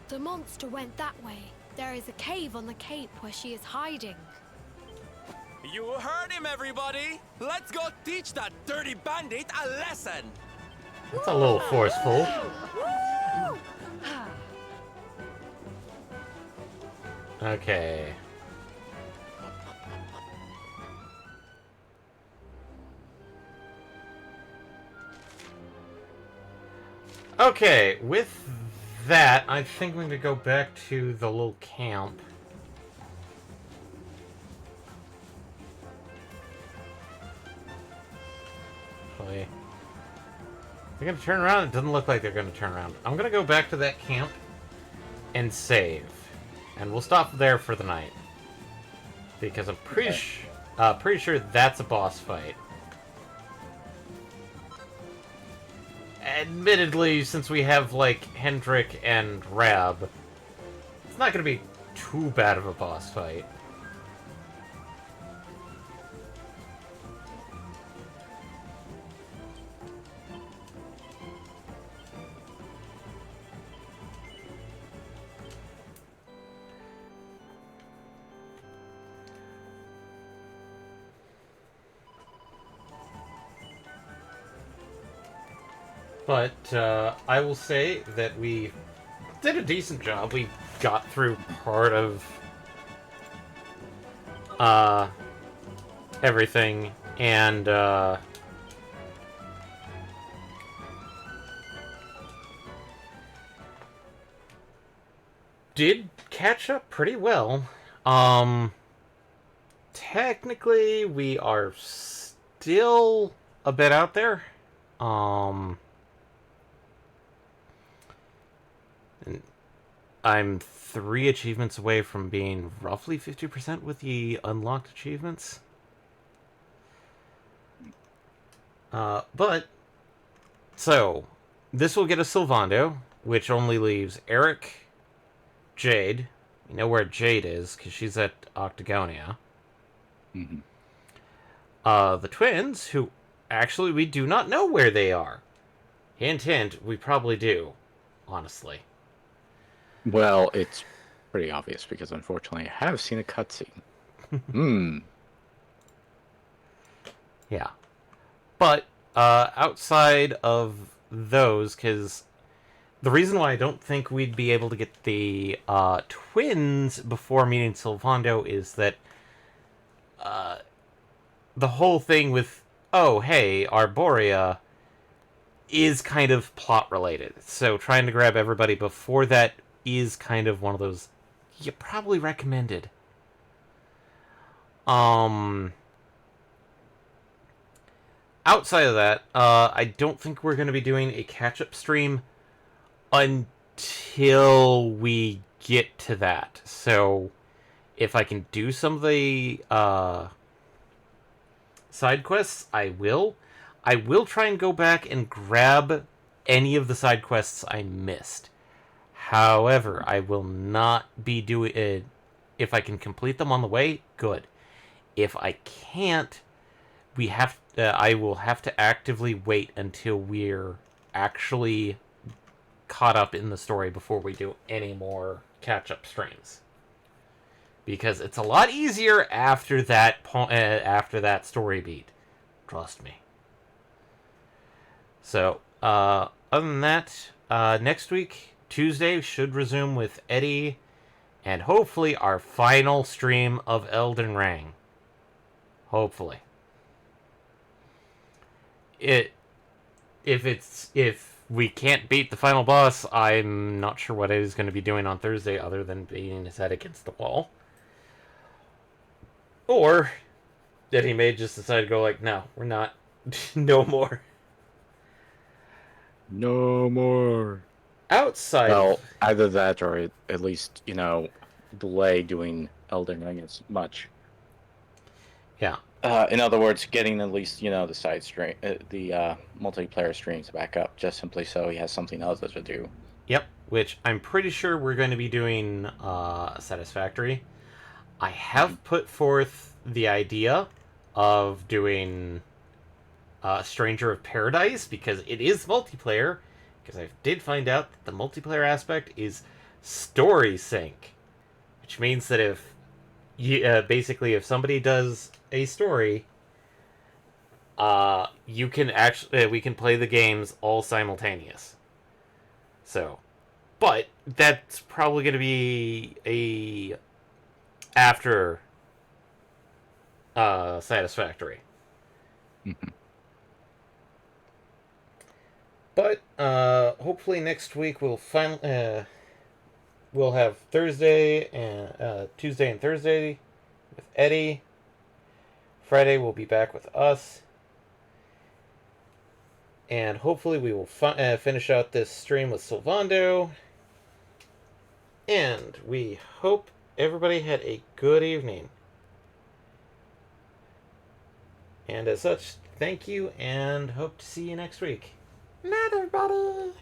The monster went that way. There is a cave on the cape where she is hiding. You heard him, everybody! Let's go teach that dirty bandit a lesson! That's a little forceful. Woo! Okay. Okay, with that, I think we're going to go back to the little camp. Hopefully. They're going to turn around? It doesn't look like they're going to turn around. I'm going to go back to that camp and save. and we'll stop there for the night because I'm pretty sure that's a boss fight. Admittedly, since we have like Hendrik and Rab, it's not going to be too bad of a boss fight. But I will say that we did a decent job. We got through part of everything, and did catch up pretty well. Technically, we are still a bit out there. And I'm 3 achievements away from being roughly 50% with the unlocked achievements. So, this will get us Sylvando, which only leaves Eric, Jade. We know where Jade is, because she's at Octagonia. Mm-hmm. The twins, who actually we do not know where they are. Hint, hint, we probably do, honestly. Well, it's pretty obvious because unfortunately I have seen a cutscene. Yeah. But, outside of those, because the reason why I don't think we'd be able to get the twins before meeting Sylvando is that the whole thing with, oh, hey, Arborea is kind of plot related. So trying to grab everybody before that is kind of one of those you probably recommended. Outside of that, I don't think we're going to be doing a catch-up stream until we get to that. So, if I can do some of the side quests, I will. I will try and go back and grab any of the side quests I missed. However, I will not be doing it. If I can complete them on the way, good. If I can't, I will have to actively wait until we're actually caught up in the story before we do any more catch-up streams. Because it's a lot easier after that story beat. Trust me. So, other than that, next week, Tuesday, should resume with Eddie, and hopefully our final stream of Elden Ring. Hopefully. If we can't beat the final boss, I'm not sure what Eddie's going to be doing on Thursday other than beating his head against the wall. Or Eddie may just decide to go like, no, we're not. No more. No more. Outside. Well, either that or at least, delay doing Elden Ring as much. Yeah. In other words, getting at least, the side stream, the multiplayer streams back up, just simply so he has something else to do. Yep, which I'm pretty sure we're going to be doing Satisfactory. I have put forth the idea of doing Stranger of Paradise, because it is multiplayer, because I did find out that the multiplayer aspect is story sync, which means that if basically if somebody does a story, you can actually we can play the games all simultaneous. So, but that's probably going to be a after Satisfactory. Mm-hmm. But hopefully next week we'll we'll have Thursday and Tuesday and Thursday with Eddie. Friday we'll be back with us, and hopefully we will finish out this stream with Sylvando. And we hope everybody had a good evening. And as such, thank you and hope to see you next week. Night, everybody!